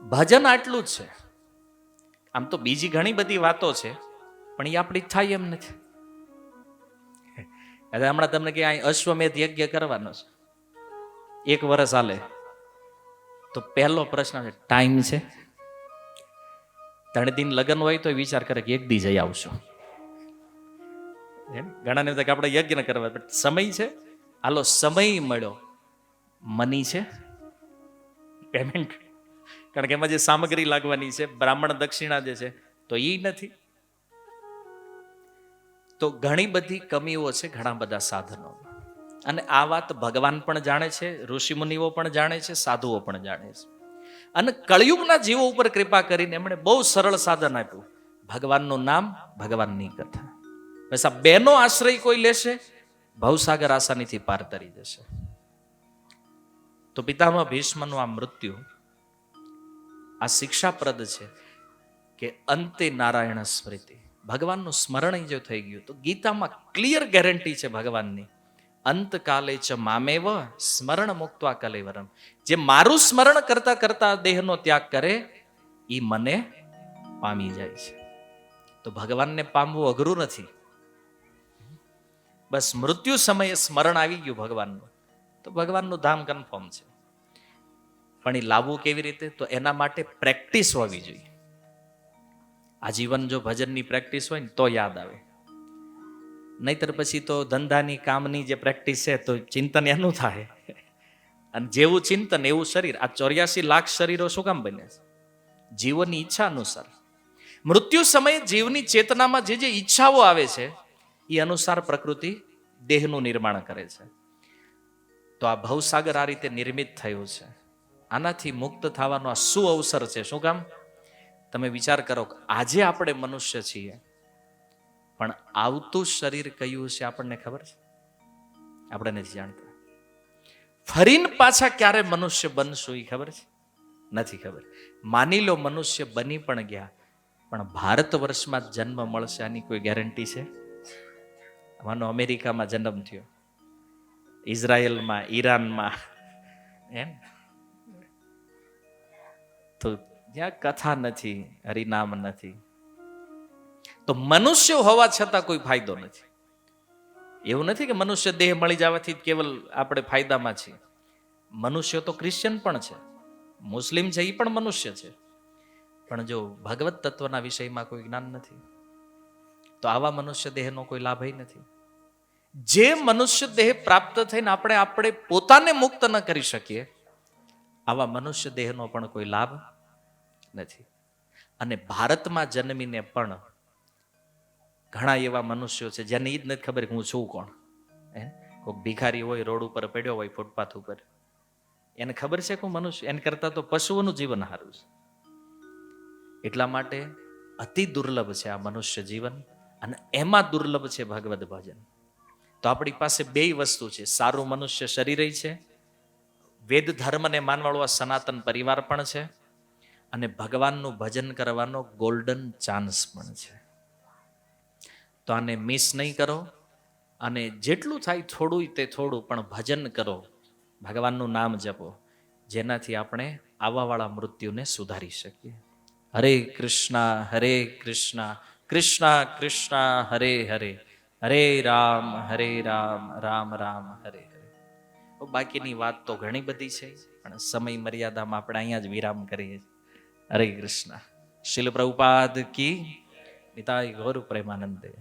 ભજન આટલું જ છે. આમ તો બીજી ઘણી બધી વાતો છે પણ એ આપણી થાય એમ નથી. હમણાં તમને કે અહીં અશ્વમેધ યજ્ઞ કરવાનો છે, 1 વર્ષ હાલે, તો પહેલો પ્રશ્ન છે ટાઈમ છે? 3 દિન લગ્ન હોય તો વિચાર કરે કે 1 દી જઈ આવશો. ઘણાને કે આપણે યજ્ઞ કરવા, પણ સમય છે? હાલો સમય મળ્યો, મની છે, પેમેન્ટ, કારણ કે એમાં જે સામગ્રી લાગવાની છે, બ્રાહ્મણ દક્ષિણા જે છે, તો એ નથી. તો ઘણી બધી કમીઓ છે ઘણા બધા સાધનો. અને આ વાત ભગવાન પણ જાણે છે, ઋષિમુનિઓ પણ જાણે છે, સાધુઓ પણ જાણે છે. અને કળિયુગના જીવો ઉપર કૃપા કરીને એમણે બહુ સરળ સાધન આપ્યું, ભગવાનનું નામ, ભગવાનની કથા. બસ આ બેનો આશ્રય કોઈ લેશે, ભવસાગર આસાનીથી પાર તરી જશે. તો પિતામહ ભીષ્મનું આ મૃત્યુ આ શિક્ષાપ્રદ છે કે અંતે નારાયણ સ્મૃતિ, ભગવાનનું સ્મરણ જો થઈ ગયું તો ગીતામાં ક્લિયર ગેરંટી છે ભગવાનની, અંતકાલે ચ મામેવ સ્મરણ મુક્ત્વા કલેવરમ. જે મારું સ્મરણ કરતા કરતા દેહનો ત્યાગ કરે એ મને પામી જાય છે. તો ભગવાનને પામવું અઘરું નથી. બસ મૃત્યુ સમયે સ્મરણ આવી ગયું ભગવાનનું તો ભગવાનનું ધામ કન્ફર્મ છે. પણ એ લાવવું કેવી રીતે? તો એના માટે પ્રેક્ટિસ હોવી જોઈએ. આજીવન જો ભજનની પ્રેક્ટિસ હોય ને તો યાદ આવે, નહીતર પછી તો ધંધાની કામની જે પ્રેક્ટિસ છે તો ચિંતન એનું થાય. અને જેવું ચિંતન એવું શરીર. આ 84 લાખ શરીરો શું કામ બને છે? જીવનની ઈચ્છા અનુસાર. મૃત્યુ સમયે જીવની ચેતનામાં જે જે ઈચ્છાઓ આવે છે એ અનુસાર પ્રકૃતિ દેહનું નિર્માણ કરે છે. તો આ ભવસાગર આ રીતે નિર્મિત થયું છે. આનાથી મુક્ત થવાનો આ શું અવસર છે? શું કામ? તમે વિચાર કરો, આજે આપણે મનુષ્ય છીએ પણ આવતું શરીર કયું છે આપણને ખબર છે? આપણે નથી જાણતા. ફરીને પાછા ક્યારે મનુષ્ય બનશું એ ખબર છે? નથી ખબર. માની લો મનુષ્ય બની પણ ગયા, પણ ભારત વર્ષમાં જ જન્મ મળશે આની કોઈ ગેરંટી છે? માનો અમેરિકામાં જન્મ થયો, ઇઝરાયલમાં, ઈરાનમાં, એમ તો જ્યાં કથા નથી, હરિનામ નથી, તો મનુષ્ય હોવા છતાં કોઈ ફાયદો નથી. એવું નથી કે મનુષ્ય દેહ મળી જવાથી કેવલ આપણે ફાયદામાં છીએ. મનુષ્ય તો ક્રિશ્ચિયન પણ છે, મુસ્લિમ છે, એ પણ મનુષ્ય છે. પણ જો ભગવત તત્વના વિષયમાં કોઈ જ્ઞાન નથી તો આવા મનુષ્ય દેહનો કોઈ લાભ નથી. જે મનુષ્ય દેહ પ્રાપ્ત થઈને આપણે પોતાને મુક્ત ન કરી શકીએ, આવા મનુષ્ય દેહનો પણ કોઈ લાભ નથી. અને ભારતમાં જન્મીને પણ ઘણા એવા મનુષ્યો છે જેને એ જ નથી ખબર કે હું છું કોણ. કોઈ ભિખારી હોય, રોડ ઉપર પડ્યો હોય, ફૂટપાથ ઉપર, એને ખબર છે કે હું મનુષ્ય? એને કરતા તો પશુઓનું જીવન સારું છે. એટલા માટે અતિ દુર્લભ છે આ મનુષ્ય જીવન, અને એમાં દુર્લભ છે ભગવદ ભજન. તો આપણી પાસે 2 વસ્તુ છે, સારું મનુષ્ય શરીર છે, વેદ ધર્મને માનવાળો આ સનાતન પરિવાર પણ છે, અને ભગવાનનું ભજન કરવાનો ગોલ્ડન ચાન્સ પણ છે. તો આને મિસ નહીં કરો, અને જેટલું થાય થોડું તે થોડું પણ ભજન કરો, ભગવાનનું નામ જપો, જેનાથી આપણે આવાવાળા મૃત્યુને સુધારી શકીએ. હરે કૃષ્ણ કૃષ્ણ કૃષ્ણ હરે હરે, હરે રામ રામ રામ હરે હરે. બાકીની વાત તો ઘણી બધી છે, પણ સમય મર્યાદામાં આપણે અહીંયા જ વિરામ કરીએ. હરે કૃષ્ણ. શીલ પ્રભુપાદ કી. નિતાઈ ગૌર પ્રેમાનંદે.